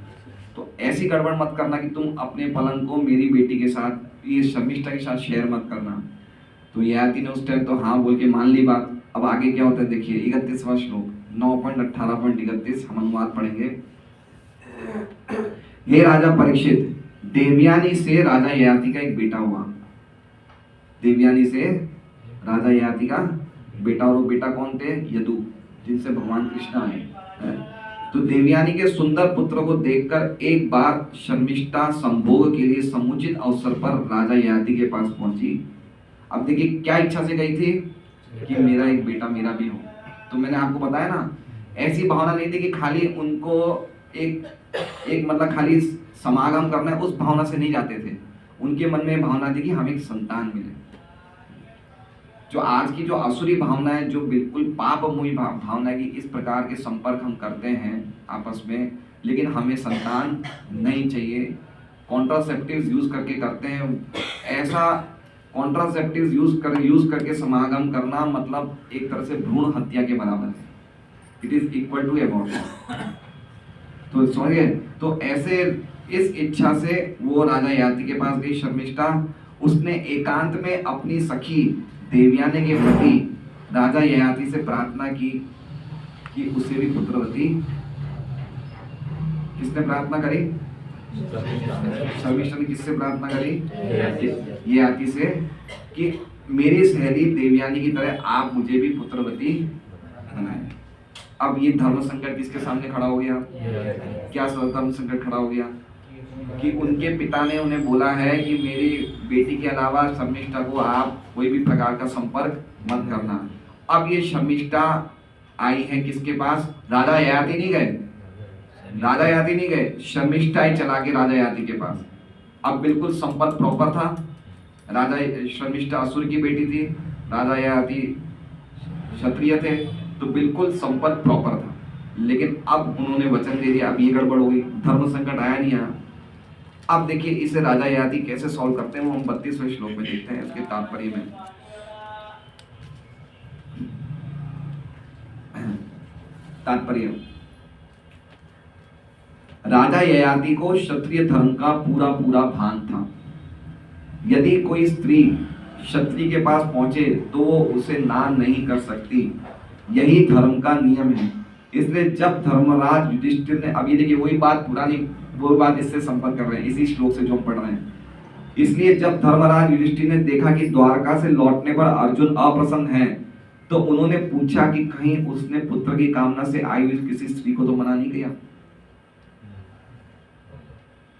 तो ऐसी गड़बड़ मत करना कि तुम अपने पलंग को मेरी बेटी के साथ, ये शर्मिष्ठा के साथ शेयर मत करना। तो ययाति ने उस टाइम तो हाँ बोल के मान ली बात। अब आगे क्या होता है देखिए, 31वां श्लोक 9.18.31 हम अनुवाद पढ़ेंगे। हे राजा परीक्षित, देवयानी से राजा ययाति का एक बेटा हुआ। देवयानी से राजा ययाति का बेटा, और वो बेटा कौन थे, यदु, जिनसे भगवान कृष्ण आए। तो देवयानी के सुंदर पुत्र को देखकर एक बार शर्मिष्ठा संभोग के लिए समुचित अवसर पर राजा ययाति के पास पहुंची। अब देखिए क्या इच्छा से गई थी कि मेरा एक बेटा मेरा भी हो। तो मैंने आपको बताया ना, ऐसी भावना नहीं थी कि खाली उनको एक मतलब खाली समागम करना है, उस भावना से नहीं जाते थे। उनके मन में भावना थी कि हमें एक संतान मिले। जो आज की जो आसुरी भावना है, जो बिल्कुल पापमयी भावना है कि इस प्रकार के संपर्क हम करते हैं आपस में, लेकिन हमें संतान नहीं चाहिए, कॉन्ट्रासेप्टिव्स यूज करके करते हैं। ऐसा कॉन्ट्रासेप्टिव्स यूज करके समागम करना मतलब एक तरह से भ्रूण हत्या के बराबर है। It is equal to abortion. तो समझिए, तो ऐसे इस इच्छा से वो राजा ययाति के पास गई शर्मिष्ठा। उसने एकांत में अपनी सखी देवयानी के प्रति राजा ययाति से प्रार्थना की कि उसे भी पुत्रवती। किसने प्रार्थना करी, शर्मिष्ठा ने किससे प्रार्थना करी, ययाति से, कि मेरी सहेली देवयानी की तरह आप मुझे भी पुत्रवती बनाएं। अब ये धर्म संकट किसके सामने खड़ा हो गया, क्या धर्म संकट खड़ा हो गया कि उनके पिता ने उन्हें बोला है कि मेरी बेटी के अलावा शर्मिष्ठा को आप कोई भी प्रकार का संपर्क मत करना। अब ये शर्मिष्ठा आई हैं किसके पास? राजा ययाति नहीं गए, राजा ययाति नहीं गए, शर्मिष्ठाएं चला के राजा ययाति के पास। अब बिल्कुल संपर्क प्रॉपर था। राजा शर्मिष्ठा असुर की बेटी थी, राजा ययाति क्षत्रिय थे, तो बिल्कुल संपर्क प्रॉपर था। लेकिन अब उन्होंने वचन दे दिया, अब ये गड़बड़ हो गई, धर्म संकट आया नहीं आया। अब देखिए इसे राजा ययाति कैसे सॉल्व करते हैं, वो हम 32वें श्लोक में देखते हैं, इसके तात्पर्य में। तात्पर्य, राजा ययाति को क्षत्रिय धर्म का पूरा पूरा भान था। यदि कोई स्त्री क्षत्रिय के पास पहुंचे तो वो उसे ना नहीं कर सकती, यही धर्म का नियम है। इसलिए जब धर्मराज युधिष्ठिर ने, अब ये देखिए वही बात पुरानी, वो बात इससे संपर्क कर रहे हैं, इसी श्लोक से जो हम पढ़ रहे हैं। इसलिए जब धर्मराज युधिष्ठिर ने देखा कि द्वारका से लौटने पर अर्जुन अप्रसन्न है, तो उन्होंने पूछा कि कहीं उसने पुत्र की कामना से आई हुई किसी स्त्री को तो मना नहीं किया।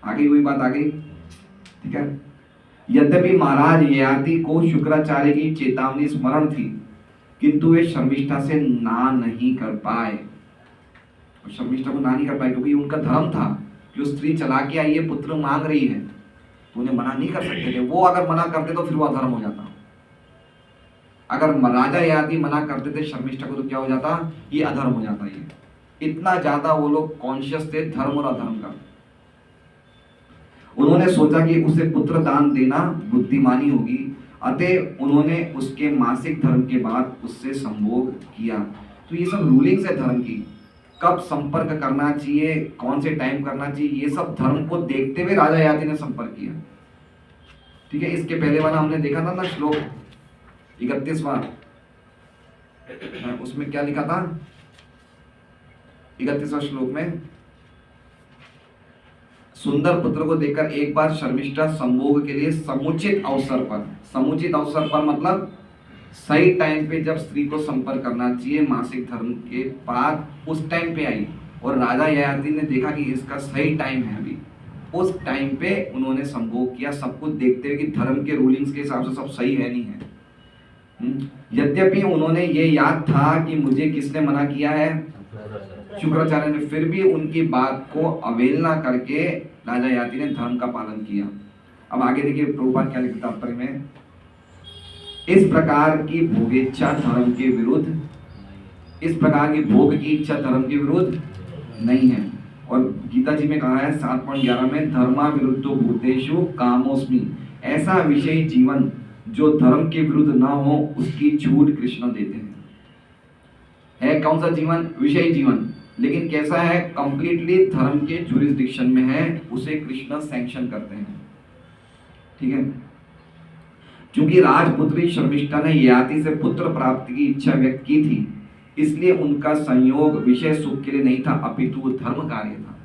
आगे वही बात आ गई, ठीक है। यद्यपि महाराज ययाति को शुक्राचार्य की चेतावनी स्मरण थी, किंतु वे शर्मिष्ठा से ना नहीं कर पाए। शर्मिष्ठा को ना नहीं कर पाए क्योंकि उनका धर्म था, जो स्त्री चला के आई है, पुत्र मांग रही है, तो उन्हें मना नहीं कर सकते थे। वो अगर मना करते तो फिर वो अधर्म हो जाता। अगर राजा ययाति मना करते थे शर्मिष्ठा को तो क्या हो जाता, ये अधर्म हो जाता। ये इतना ज्यादा वो लोग कॉन्शियस थे धर्म और अधर्म का। उन्होंने सोचा कि उसे पुत्र दान देना बुद्धिमानी होगी, अतः उन्होंने उसके मासिक धर्म के बाद उससे संभोग किया। तो ये सब रूलिंग्स है धर्म की, कब संपर्क करना चाहिए, कौन से टाइम करना चाहिए, ये सब धर्म को देखते हुए राजा ययाति ने संपर्क किया। ठीक है, इसके पहले वाला हमने देखा था ना श्लोक 31वां, उसमें क्या लिखा था? 31वां श्लोक में, सुंदर पुत्र को देखकर एक बार शर्मिष्ठा संभोग के लिए समुचित अवसर पर, समुचित अवसर पर मतलब सही टाइम पे जब स्त्री को संपर्क करना चाहिए मासिक धर्म के बाद, उस टाइम पे आई। और राजा ययाति ने देखा कि इसका सही टाइम है अभी, उस टाइम पे उन्होंने संभोग किया, सब कुछ देखते हुए कि धर्म के रूलिंग्स के हिसाब से सब सही है नहीं है। यद्यपि उन्होंने ये याद था कि मुझे किसने मना किया है, शुक्राचार्य ने, फिर भी उनकी बात को अवहेलना करके राजा ययाति ने धर्म का पालन किया। अब आगे देखिए प्रभुपाद क्या लिखता है तात्पर्य में, इस प्रकार की भोगेच्छा धर्म के विरुद्ध, इस प्रकार की भोग की इच्छा धर्म के विरुद्ध नहीं है। और गीता जी में कहा है 7.11 में, धर्मा विरुद्धो भूतेषु कामोस्मि, ऐसा विषयी जीवन जो धर्म के विरुद्ध ना हो उसकी छूट कृष्ण देते हैं। है कौन सा जीवन? विषयी जीवन, लेकिन कैसा है? कंप्लीटली धर्म के जुरिस्डिक्शन में है, उसे कृष्ण सैंक्शन करते हैं। ठीक है, क्योंकि राजपुत्री शर्मिष्ठा ने ययाति से पुत्र प्राप्ति की इच्छा व्यक्त की थी, इसलिए उनका संयोग विषय सुख के लिए नहीं था, अपितु धर्म कार्य था।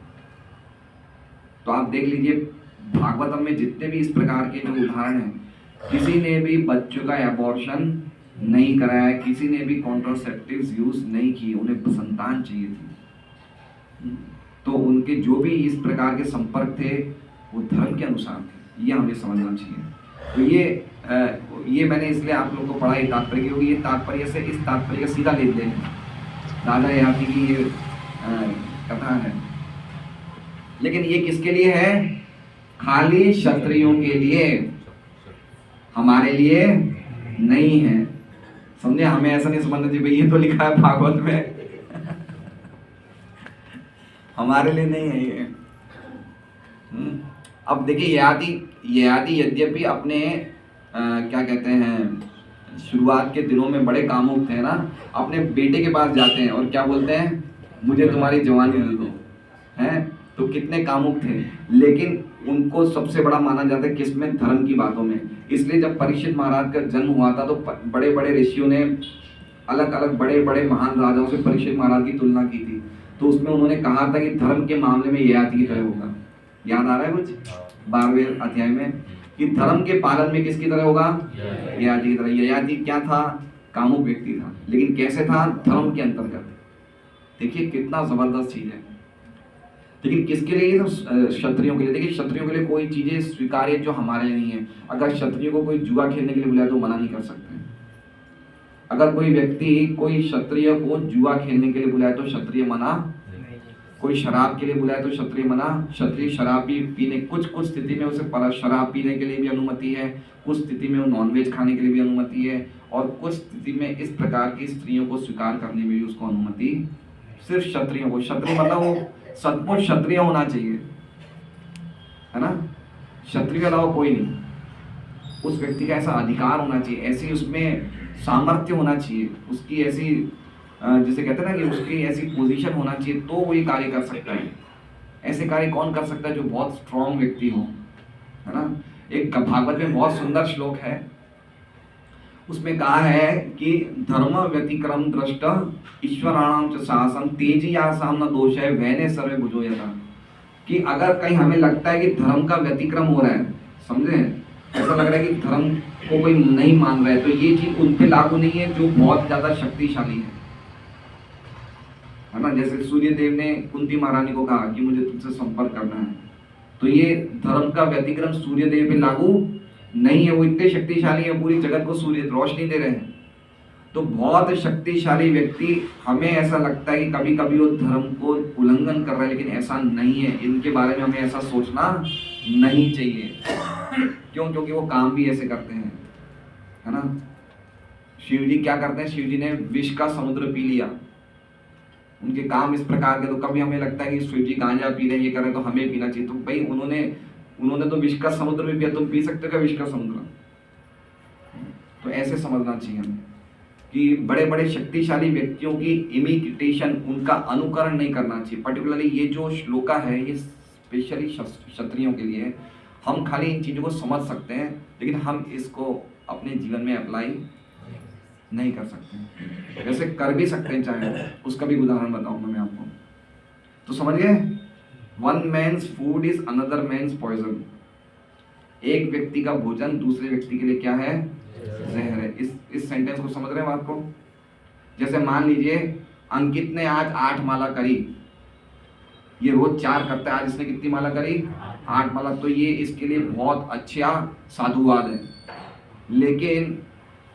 तो आप देख लीजिए भागवतम में जितने भी इस प्रकार के जो उदाहरण हैं, किसी ने भी बच्चों का एबॉर्शन नहीं कराया, किसी ने भी कॉन्ट्रासेप्टिव्स यूज नहीं किए, उन्हें संतान चाहिए थी। तो उनके जो भी इस प्रकार के संपर्क थे वो धर्म के अनुसार थे, ये हमें समझना चाहिए। तो ये मैंने इसलिए आप लोगों को पढ़ा ये तात्पर्य, क्योंकि ये तात्पर्य से इस तात्पर्य का सीधा लेन देन है, राजा ययाति की ये कथा है। लेकिन ये किसके लिए है? खाली क्षत्रियों के लिए, हमारे लिए नहीं है। समझे? हमें ऐसा नहीं समझना चाहिए भाई ये तो लिखा है भागवत में हमारे लिए नहीं है ये। अब देखिए ययाति यद्यपि अपने क्या कहते हैं शुरुआत के दिनों में बड़े कामुक थे ना, अपने बेटे के पास जाते हैं और क्या बोलते हैं, मुझे तुम्हारी जवानी दे दो, हैं? तो कितने कामुक थे, लेकिन उनको सबसे बड़ा माना जाता है किसमें? धर्म की बातों में। इसलिए जब परीक्षित महाराज का जन्म हुआ था तो बड़े बड़े ऋषियों ने अलग अलग बड़े बड़े महान राजाओं से परीक्षित महाराज की तुलना की थी, तो उसमें उन्होंने कहा था कि धर्म के मामले में ययाति की तरह होगा। याद आ रहा है कुछ 12वें अध्याय में कि धर्म के पालन में किसकी तरह होगा? ययाति की तरह। ययाति क्या था? कामुक व्यक्ति था, लेकिन कैसे था? धर्म के अंतर्गत। देखिए कितना जबरदस्त चीज है। लेकिन किसके लिए? क्षत्रियों के लिए। देखिए क्षत्रियों के लिए कोई चीजें स्वीकार्य जो हमारे लिए नहीं है। अगर क्षत्रियों को कोई जुआ खेलने के लिए बुलाए तो मना नहीं कर सकते, अगर कोई व्यक्ति कोई क्षत्रिय को जुआ खेलने के लिए बुलाए तो क्षत्रिय मना, कोई शराब के लिए बुलाए तो क्षत्रिय मना। क्षत्रिय शराब भी पीने, कुछ स्थिति में उसे शराब पीने के लिए भी अनुमति है, कुछ स्थिति में वो नॉनवेज खाने के लिए भी अनुमति है, और कुछ स्थिति में इस प्रकार की स्त्रियों को स्वीकार करने में भी उसको अनुमति। सिर्फ क्षत्रियों को, क्षत्रिय मतलब वो सचमुच क्षत्रिय होना चाहिए, है ना, क्षत्रिय के अलावा कोई नहीं। उस व्यक्ति का ऐसा अधिकार होना चाहिए, ऐसी उसमें सामर्थ्य होना चाहिए, उसकी ऐसी जिसे कहते हैं ना कि उसकी ऐसी पोजीशन होना चाहिए, तो वो ये कार्य कर सकता है। ऐसे कार्य कौन कर सकता है? जो बहुत स्ट्रॉन्ग व्यक्ति हो, है ना। एक भागवत में बहुत सुंदर श्लोक है, उसमें कहा है कि धर्म व्यतिक्रम दृष्ट ईश्वराणाम च शासन तेजी आसाम न दोष है वैने सर्वे भुजो यथा। कि अगर कहीं हमें लगता है कि धर्म का व्यतिक्रम हो रहा है, समझे, ऐसा लग रहा है कि धर्म को कोई नहीं मान रहा है, तो ये चीज उन पे लागू नहीं है जो बहुत ज्यादा शक्तिशाली है ना। जैसे सूर्य देव ने कुंती महारानी को कहा कि मुझे तुमसे संपर्क करना है, तो ये धर्म का व्यतिक्रम सूर्य देव पे लागू नहीं है, वो इतने शक्तिशाली है, पूरी जगत को सूर्य रोशनी दे रहे हैं। तो बहुत शक्तिशाली व्यक्ति, हमें ऐसा लगता है कि कभी कभी वो धर्म को उल्लंघन कर रहा है, लेकिन ऐसा नहीं है। इनके बारे में हमें ऐसा सोचना नहीं चाहिए। क्यों? क्योंकि वो काम भी ऐसे करते हैं, है ना। शिव जी क्या करते हैं? शिव जी ने विष का समुद्र पी लिया, उनके काम इस प्रकार के। तो कभी हमें लगता है कि शिव जी गांजा पी रहे हैं, ये कर रहे हैं, तो हमें पीना चाहिए। तो भाई उन्होंने तो विष का समुद्र भी पिया, तुम पी सकते हो क्या विष का समुद्र? तो ऐसे समझना चाहिए हमें कि बड़े बड़े शक्तिशाली व्यक्तियों की इमिटेशन, उनका अनुकरण नहीं करना चाहिए। पर्टिकुलरली ये जो श्लोका है, ये स्पेशली क्षत्रियों के लिए। हम खाली इन चीज़ों को समझ सकते हैं, लेकिन हम इसको अपने जीवन में अप्लाई नहीं कर सकते। वैसे कर भी सकते हैं चाहे, उसका भी उदाहरण बताऊंगा मैं आपको। तो समझ गए, one man's food is another man's poison. एक व्यक्ति का भोजन दूसरे व्यक्ति के लिए क्या है? जहर है। इस सेंटेंस को समझ रहे हैं बात को? जैसे मान लीजिए अंकित ने आज 8 माला करी, ये रोज 4 करता है, आज इसने कितनी माला करी? 8 माला। तो ये इसके लिए बहुत अच्छा साधुवाद है। लेकिन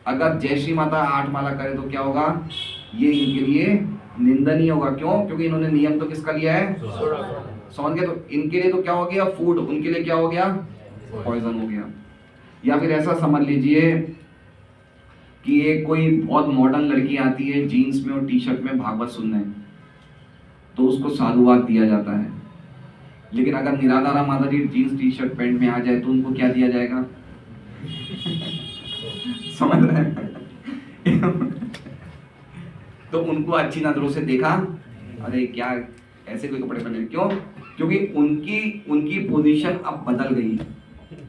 अगर जय श्री माता 8 माला करे तो क्या होगा? ये इनके लिए निंदनीय होगा। क्यों? क्योंकि इन्होंने नियम तो किसका लिया है? समझ गए? तो इनके लिए तो क्या हो गया? फूड। उनके लिए क्या हो गया? पॉइजन हो गया। या फिर ऐसा समझ लीजिए कि एक कोई बहुत मॉडर्न लड़की आती है जीन्स में और टी शर्ट में भागवत सुनने, तो उसको साधुवाद दिया जाता है। लेकिन अगर निराधारा माता जी जीन्स टी शर्ट पैंट में आ जाए तो उनको क्या दिया जाएगा? समझ रहे हैं? तो उनको अच्छी नजरों से देखा, अरे क्या ऐसे कोई कपड़े पहने। क्यों? क्योंकि उनकी पोजीशन अब बदल गई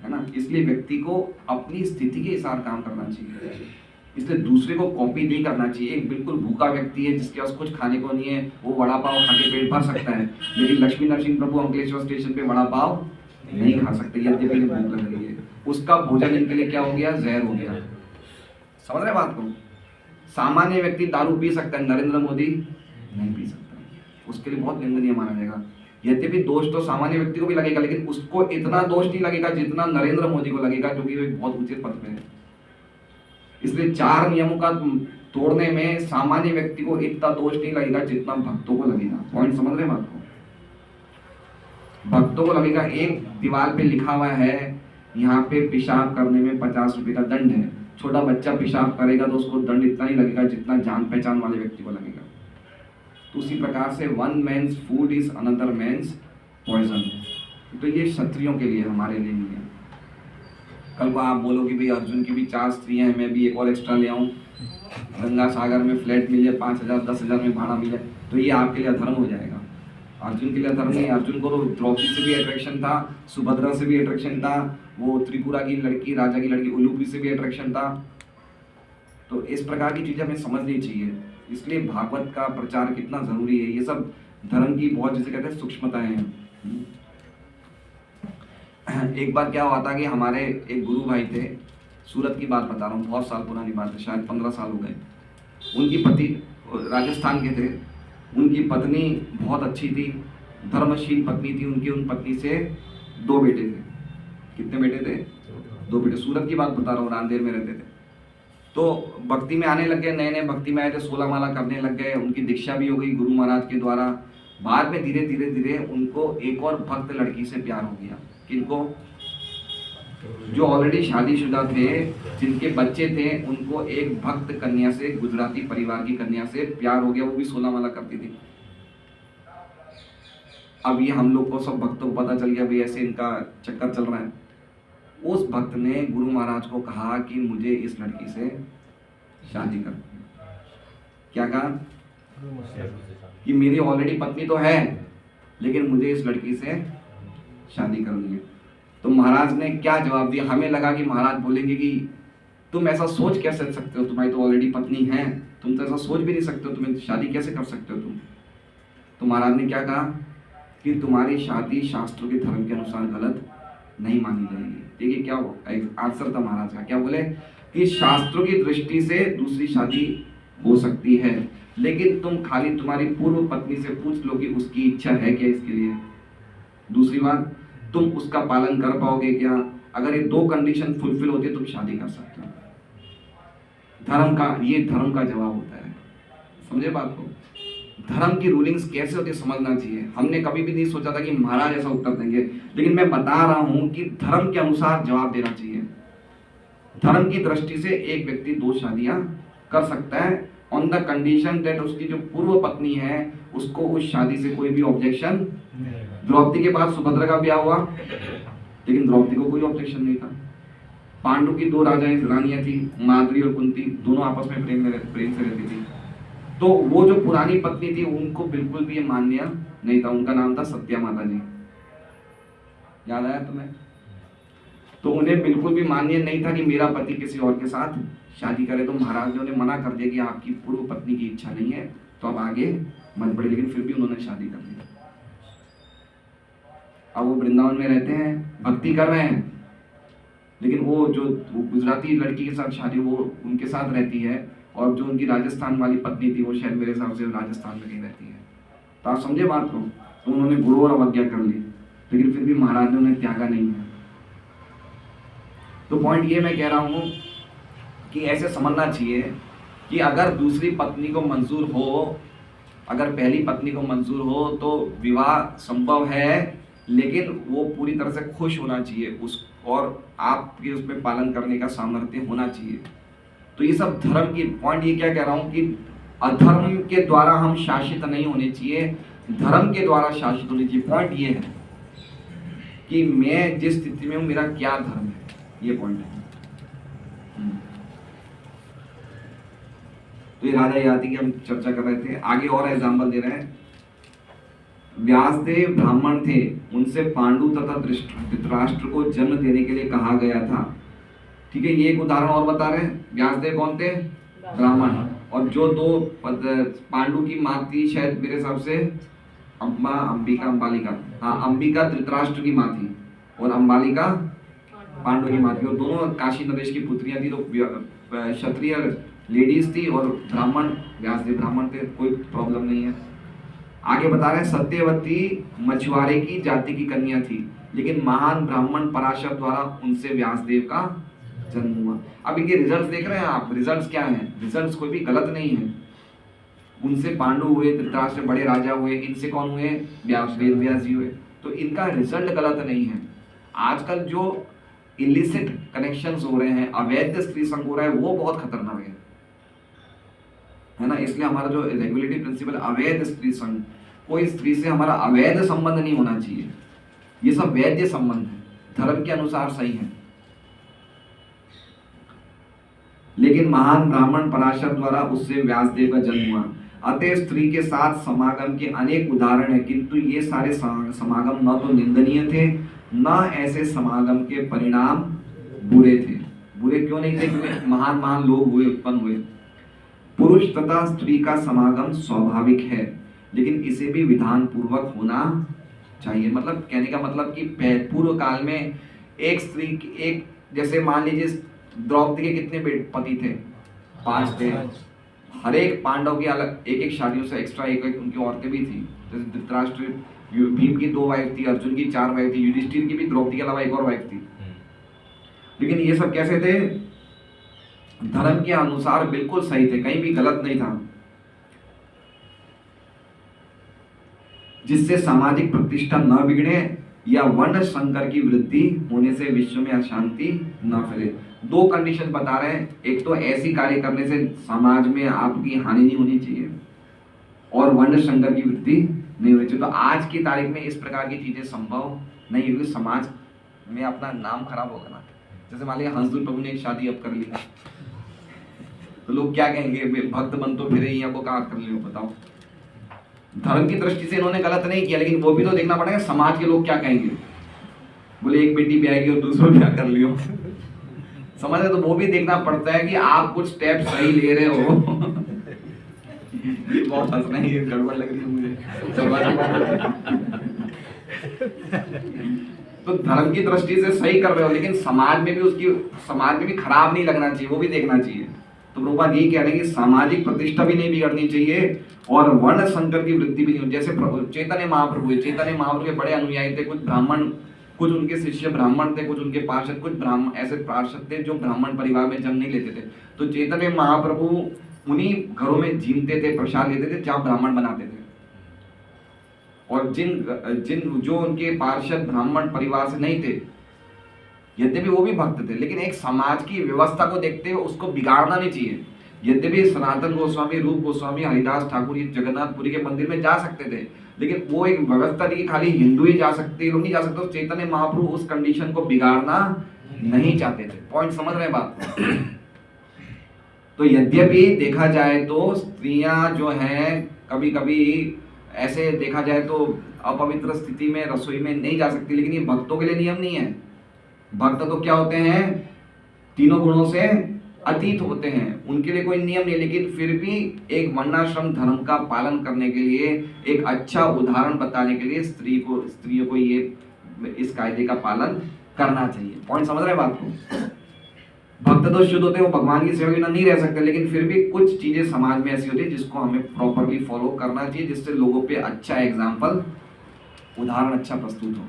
है ना। इसलिए व्यक्ति को अपनी स्थिति के हिसाब काम करना चाहिए, इसलिए दूसरे को कॉपी नहीं करना चाहिए। एक बिल्कुल भूखा व्यक्ति है जिसके पास कुछ खाने को नहीं है, वो वड़ा पाव खा के पेट भर सकता है, लेकिन लक्ष्मी नरसिंह प्रभु अंकलेश्वर स्टेशन पे वड़ा पाव नहीं खा सकते, यद्यपि भूख लग रही है। उसका भोजन इनके लिए क्या हो गया? जहर हो गया। समझ रहे बात को? सामान्य व्यक्ति दारू पी सकता है, नरेंद्र मोदी नहीं पी सकता, उसके लिए बहुत निंदनीय माना जाएगा। यद्यपि दोष तो सामान्य व्यक्ति को भी लगेगा, लेकिन उसको इतना दोष नहीं लगेगा जितना नरेंद्र मोदी को लगेगा, क्योंकि वो एक बहुत ऊंचे पद पे है। इसलिए 4 नियमों का तोड़ने में सामान्य व्यक्ति को इतना दोष नहीं लगेगा जितना भक्तों को लगेगा। पॉइंट समझ रहे हैं बात को? भक्तों को लगेगा एक दीवार पे लिखा हुआ है यहाँ पे पेशाब करने में 50 रुपए का दंड है, छोटा बच्चा पेशाब करेगा तो उसको दंड इतना ही लगेगा जितना जान पहचान वाले व्यक्ति को लगेगा। तो उसी प्रकार से one man's food is another man's poison. तो ये क्षत्रियों के लिए, हमारे लिए नहीं है। कल को आप बोलो कि भाई अर्जुन की भी 4 स्त्रियां हैं, मैं भी एक और एक्स्ट्रा ले आऊँ, गंगा सागर में फ्लैट मिल जाए 5,000 10,000 में भाड़ा मिल जाए, तो ये आपके लिए अधर्म हो जाएगा। अर्जुन के लिए अधर्म नहीं। अर्जुन को तो द्रौपदी से भी अट्रैक्शन था, सुभद्रा से भी अट्रैक्शन था, वो त्रिपुरा की लड़की, राजा की लड़की उलूपी से भी अट्रैक्शन था। तो इस प्रकार की चीज़ें हमें समझनी चाहिए। इसलिए भागवत का प्रचार कितना जरूरी है। ये सब धर्म की बहुत, जिसे कहते हैं, सूक्ष्मताएं हैं। एक बार क्या हुआ था कि हमारे एक गुरु भाई थे, सूरत की बात बता रहा हूँ, बहुत साल पुरानी बात है, शायद 15 साल हो गए। उनकी पति राजस्थान के थे, उनकी पत्नी बहुत अच्छी थी, धर्मशील पत्नी थी उनकी। उन पत्नी से 2 बेटे थे। कितने बेटे थे? 2 बेटे। सूरत की बात बता रहा हूँ, नांदेड़ में रहते थे। तो भक्ति में आने लग गए, नए नए भक्ति में आए थे, 16 माला करने लग गए, उनकी दीक्षा भी हो गई गुरु महाराज के द्वारा। बाद में धीरे धीरे धीरे उनको एक और भक्त लड़की से प्यार हो गया। किनको? जो ऑलरेडी शादीशुदा थे, जिनके बच्चे थे, उनको एक भक्त कन्या से, गुजराती परिवार की कन्या से प्यार हो गया। वो भी 16 माला करती थी। अब ये हम लोग को, सब भक्तों को पता चल गया भाई ऐसे इनका चक्कर चल रहा है। उस भक्त ने गुरु महाराज को कहा कि मुझे इस लड़की से शादी कर। क्या कहा? कि मेरी ऑलरेडी पत्नी तो है, लेकिन मुझे इस लड़की से शादी करनी है। तो महाराज ने क्या जवाब दिया? हमें लगा कि महाराज बोलेंगे कि तुम ऐसा सोच कैसे सकते हो, तुम्हारी तो ऑलरेडी पत्नी है, तुम तो ऐसा सोच भी नहीं सकते हो, तुम्हें शादी कैसे कर सकते हो तुम। तो महाराज ने क्या कहा कि तुम्हारी शादी शास्त्रों के धर्म के अनुसार गलत नहीं मानी जाएगी। देखिए क्या आंसर था महाराज का। क्या बोले कि शास्त्रों की दृष्टि से दूसरी शादी हो सकती है, लेकिन तुम खाली तुम्हारी पूर्व पत्नी से पूछ लो कि उसकी इच्छा है क्या इसके लिए। दूसरी बात, तुम उसका पालन कर पाओगे क्या। अगर ये 2 कंडीशन फुलफिल होती है तुम शादी कर सकते हो। ये धर्म का जवाब होता है। समझे बात को? धर्म की रूलिंग्स कैसे होती है समझना चाहिए। हमने कभी भी नहीं सोचा था कि महाराज ऐसा उत्तर देंगे, लेकिन मैं बता रहा हूं कि धर्म के अनुसार जवाब देना चाहिए। धर्म की दृष्टि से एक व्यक्ति 2 शादियां कर सकता है ऑन द कंडीशन दैट उसकी जो पूर्व पत्नी है उसको उस शादी से कोई भी ऑब्जेक्शन। द्रौपदी के बाद सुभद्रा का ब्याह हुआ, लेकिन द्रौपदी को कोई ऑब्जेक्शन नहीं था। पांडु की 2 रानियां थी, माद्री और कुंती, दोनों आपस में प्रेम से रहती थी। तो वो जो पुरानी पत्नी थी उनको बिल्कुल भी ये मान्य नहीं था। उनका नाम था सत्या माता जी। याद आया तुम्हें? तो उन्हें बिल्कुल भी मान्य नहीं था कि मेरा पति किसी और के साथ शादी करे। तो महाराज ने उन्हें मना कर दिया कि आपकी पूर्व पत्नी की इच्छा नहीं है तो अब आगे मत बढ़े, लेकिन फिर भी उन्होंने शादी कर ली। अब वो वृंदावन में रहते हैं, भक्ति कर रहे हैं, लेकिन वो जो गुजराती लड़की के साथ शादी वो उनके साथ रहती है, और जो उनकी राजस्थान वाली पत्नी थी वो शायद मेरे हिसाब से राजस्थान में कहीं रहती है। तो आप समझे बात को? तो उन्होंने घोर अवज्ञा कर ली, लेकिन फिर भी महाराज ने उन्हें त्यागा नहीं है। तो पॉइंट ये मैं कह रहा हूँ कि ऐसे समझना चाहिए कि अगर दूसरी पत्नी को मंजूर हो, अगर पहली पत्नी को मंजूर हो तो विवाह संभव है, लेकिन वो पूरी तरह से खुश होना चाहिए उस, और आपके उसमें पालन करने का सामर्थ्य होना चाहिए। तो ये सब धर्म की पॉइंट। ये क्या कह रहा हूँ कि अधर्म के द्वारा हम शासित नहीं होने चाहिए, धर्म के द्वारा शासित होने चाहिए। पॉइंट ये है कि मैं जिस स्थिति में हूँ मेरा क्या धर्म है, ये पॉइंट है। तो ये राजा याति की हम चर्चा कर रहे थे। आगे और एग्जाम्पल दे रहे हैं। व्यासदेव ब्राह्मण थे, उनसे पांडु तथा धृतराष्ट्र को जन्म देने के लिए कहा गया था। ठीक है, ये एक उदाहरण और बता रहे हैं। व्यासदेव कौन थे? ब्राह्मण। और जो 2 पांडु की माँ थी, शायद मेरे हिसाब से अंबालिका, हाँ अंबिका धृतराष्ट्र की माँ थी और अंबालिका पांडु की माँ थी, और दोनों काशी नरेश की पुत्रियां थी। तो क्षत्रिय लेडीज थी और ब्राह्मण, व्यासदेव ब्राह्मण थे, कोई प्रॉब्लम नहीं है। आगे बता रहे हैं, सत्यवती मछुआरे की जाति की कन्या थी, लेकिन महान ब्राह्मण पराशर द्वारा उनसे व्यासदेव का जन्म हुआ। अब इनके रिजल्ट्स देख रहे हैं आप। रिजल्ट्स क्या हैं? रिजल्ट्स कोई भी गलत नहीं है। उनसे पांडु हुए, धृतराष्ट्र बड़े राजा हुए, इनसे कौन हुए? व्यास जी हुए। तो इनका रिजल्ट गलत नहीं है। आजकल जो इलिसिट कनेक्शंस हो रहे हैं, अवैध स्त्री संग हो रहा है, वो बहुत खतरनाक है ना। इसलिए हमारा जो रेगुलेटरी प्रिंसिपल, अवैध स्त्री संग, कोई स्त्री से हमारा अवैध संबंध नहीं होना चाहिए। ये सब वैध संबंध है, धर्म के अनुसार सही है। लेकिन महान ब्राह्मण पराशर द्वारा उससे व्यासदेव का जन्म हुआ। अतः स्त्री के साथ समागम के अनेक उदाहरण हैं, किंतु ये सारे समागम न तो निंदनीय थे, न ऐसे समागम के परिणाम बुरे थे। बुरे क्यों नहीं थे? क्योंकि महान महान लोग हुए, उत्पन्न हुए। पुरुष तथा स्त्री का समागम स्वाभाविक है, लेकिन इसे भी विधान पूर्वक होना चाहिए। मतलब कहने का मतलब कि पूर्व काल में एक स्त्री, एक जैसे मान लीजिए द्रौपदी के कितने पति थे? 5 थे। हर एक पांडव की अलग एक शादियों से एक्स्ट्रा एक उनकी औरतें भी थी। जैसे धृतराष्ट्र, भीम की 2 वाइफ थी, अर्जुन की 4 वाइफ थी, युधिष्ठिर की भी द्रौपदी के अलावा एक और वाइफ थी। लेकिन ये सब कैसे थे? धर्म के अनुसार बिल्कुल सही थे, कहीं भी गलत नहीं था, जिससे सामाजिक प्रतिष्ठा न बिगड़े या वर्ण संकर की वृद्धि होने से विश्व में अशांति न फैले। दो कंडीशन बता रहे हैं, एक तो ऐसी कार्य करने से समाज में आपकी हानि नहीं होनी चाहिए और वर्ण संकर की वृद्धि नहीं होनी चाहिए। तो आज की तारीख में इस प्रकार की चीजें संभव नहीं होगी, समाज में अपना नाम खराब होगा ना। जैसे मान लिया हंसदुल प्रभु ने एक शादी अब कर ली, तो लोग क्या कहेंगे, भक्त बन तो फिर यहाँ को कहा कर लियो, बताओ। धर्म की दृष्टि से इन्होंने गलत नहीं किया, लेकिन वो भी तो देखना पड़ेगा समाज के लोग क्या कहेंगे। बोले एक बेटी ब्याह की और दूसरों क्या कर लियो, समझ रहे, तो वो भी देखना पड़ता है कि आप कुछ स्टेप सही ले रहे हो। बहुत हंस रहे हैं, गड़बड़ लग रही है मुझे। तो धर्म की दृष्टि से सही कर रहे हो, लेकिन समाज में भी खराब नहीं लगना चाहिए, वो भी देखना चाहिए। तो प्रभुपाद यही कह रहे हैं कि सामाजिक प्रतिष्ठा भी नहीं बिगड़नी चाहिए और वर्ण संकर की वृद्धि भी नहीं। जैसे चैतन्य महाप्रभु के बड़े अनुयायी थे, कुछ ब्राह्मण, कुछ उनके शिष्य ब्राह्मण थे, कुछ उनके पार्षद, कुछ ब्राह्मण ऐसे पार्षद थे जो ब्राह्मण परिवार में जन्म नहीं लेते थे। तो चैतन्य महाप्रभु उन्हीं घरों में जीमते थे, प्रसाद लेते थे जहाँ ब्राह्मण बनाते थे। और जिन जो उनके पार्षद ब्राह्मण परिवार से नहीं थे, यद्यपि वो भी भक्त थे, लेकिन एक समाज की व्यवस्था को देखते हुए उसको बिगाड़ना नहीं चाहिए। यद्यपि सनातन गोस्वामी, रूप गोस्वामी, हरिदास ठाकुर जगन्नाथपुरी के मंदिर में जा सकते थे, लेकिन वो एक व्यवस्था थी कि खाली हिंदू ही जा सकते, लोग नहीं जा सकते। चैतन्य महाप्रभु उस कंडीशन को बिगाड़ना नहीं चाहते थे। पॉइंट समझ रहे हैं बात? तो यद्यपि देखा जाए तो स्त्रियां जो हैं कभी कभी ऐसे देखा जाए तो अपवित्र स्थिति में रसोई में नहीं जा सकती, लेकिन ये भक्तों के लिए नियम नहीं है। भक्त तो क्या होते हैं, तीनों गुणों से अतीत होते हैं, उनके लिए कोई नियम नहीं, लेकिन फिर भी एक वर्णाश्रम धर्म का पालन करने के लिए, एक अच्छा उदाहरण बताने के लिए स्त्रियों को ये इस कायदे का पालन करना चाहिए। पॉइंट समझ रहे हैं बात को? भक्त तो शुद्ध होते हैं, वो भगवान की सेवा के बिना नहीं रह सकते, लेकिन फिर भी कुछ चीजें समाज में ऐसी होती है जिसको हमें प्रॉपरली फॉलो करना चाहिए, जिससे लोगों पे अच्छा एग्जाम्पल, उदाहरण अच्छा प्रस्तुत हो।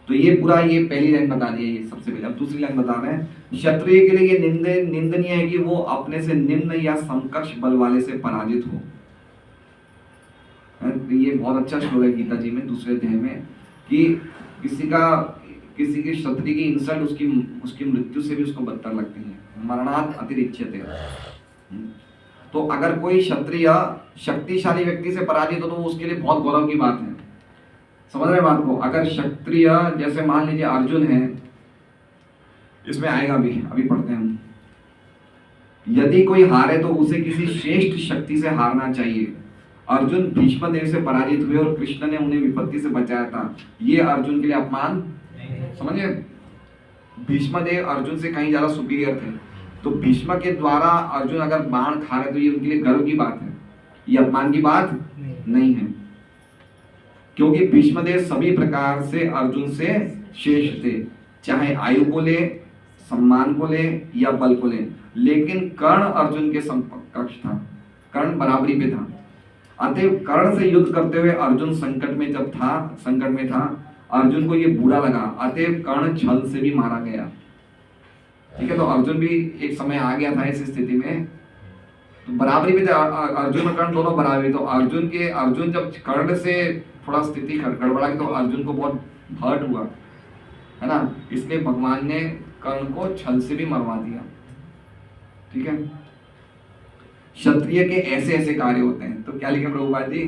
तो ये पूरा ये पहली लाइन बता दी है ये सबसे पहले। अब दूसरी लाइन बता रहे हैं, क्षत्रिय के लिए ये निंदनीय है कि वो अपने से निम्न या समकक्ष बल वाले से पराजित हो। ये बहुत अच्छा श्लोक है गीता जी में दूसरे अध्याय में, कि किसी की क्षत्रिय की इंसल्ट उसकी मृत्यु से भी उसको बदतर लगती है, मरणात् अतिरिच्यते। तो अगर कोई क्षत्रिय शक्तिशाली व्यक्ति से पराजित हो तो उसके लिए बहुत गौरव की बात है। समझ रहे बात को? अगर क्षत्रिय, जैसे मान लीजिए अर्जुन है, इसमें आएगा भी, अभी पढ़ते हैं हम, यदि कोई हारे तो उसे किसी श्रेष्ठ शक्ति से हारना चाहिए। अर्जुन भीष्म देव से पराजित हुए और कृष्ण ने उन्हें विपत्ति से बचाया था, ये अर्जुन के लिए अपमान, समझे? भीष्म देव अर्जुन से कहीं ज्यादा सुपीरियर थे, तो भीष्म के द्वारा अर्जुन अगर बाण खा रहे तो ये उनके लिए गर्व की बात है, ये अपमान की बात नहीं है, क्योंकि भीष्मदेव सभी प्रकार से अर्जुन से श्रेष्ठ थे, चाहे आयु को ले, सम्मान को ले या बल को ले। लेकिन कर्ण अर्जुन के समकक्ष था, कर्ण बराबरी पे था। अतः कर्ण से युद्ध करते हुए अर्जुन संकट में था, अर्जुन को ये बुरा लगा, अतः कर्ण छल से भी मारा गया। ठीक है, तो अर्जुन भी एक समय आ गया था इस स्थिति में, तो बराबरी पे थे, अर्जुन और कर्ण दोनों बराबरी। तो अर्जुन जब कर्ण से थोड़ा स्थिति गड़बड़ा तो अर्जुन को बहुत हर्ट हुआ, है ना, इसलिए भगवान ने कर्ण को छल से भी मरवा दिया। ठीक है, क्षत्रिय के ऐसे ऐसे कार्य होते हैं, तो क्या लिखे प्रभुपाद जी,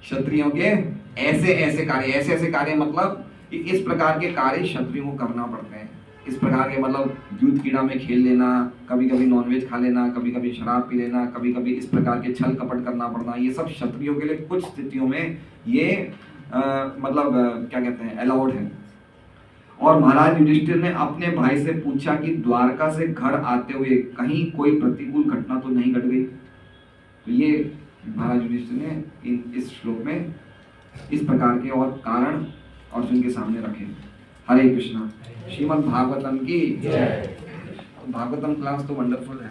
क्षत्रियों के ऐसे ऐसे कार्य मतलब कि इस प्रकार के कार्य क्षत्रियों को करना पड़ते हैं। इस प्रकार के मतलब दूध कीड़ा में खेल लेना, कभी कभी नॉनवेज खा लेना, कभी कभी शराब पी लेना, कभी कभी इस प्रकार के छल कपट करना पड़ना, ये सब क्षत्रियों के लिए कुछ स्थितियों में ये क्या कहते हैं, अलाउड है। और महाराज युधिष्ठिर ने अपने भाई से पूछा कि द्वारका से घर आते हुए कहीं कोई प्रतिकूल घटना तो नहीं घट गई। तो ये महाराज युधिष्ठिर ने इस श्लोक में इस प्रकार के और कारण अर्जुन के सामने रखे। हरे कृष्णा। श्रीमद् भागवतम की भागवतम क्लास तो वंडरफुल है।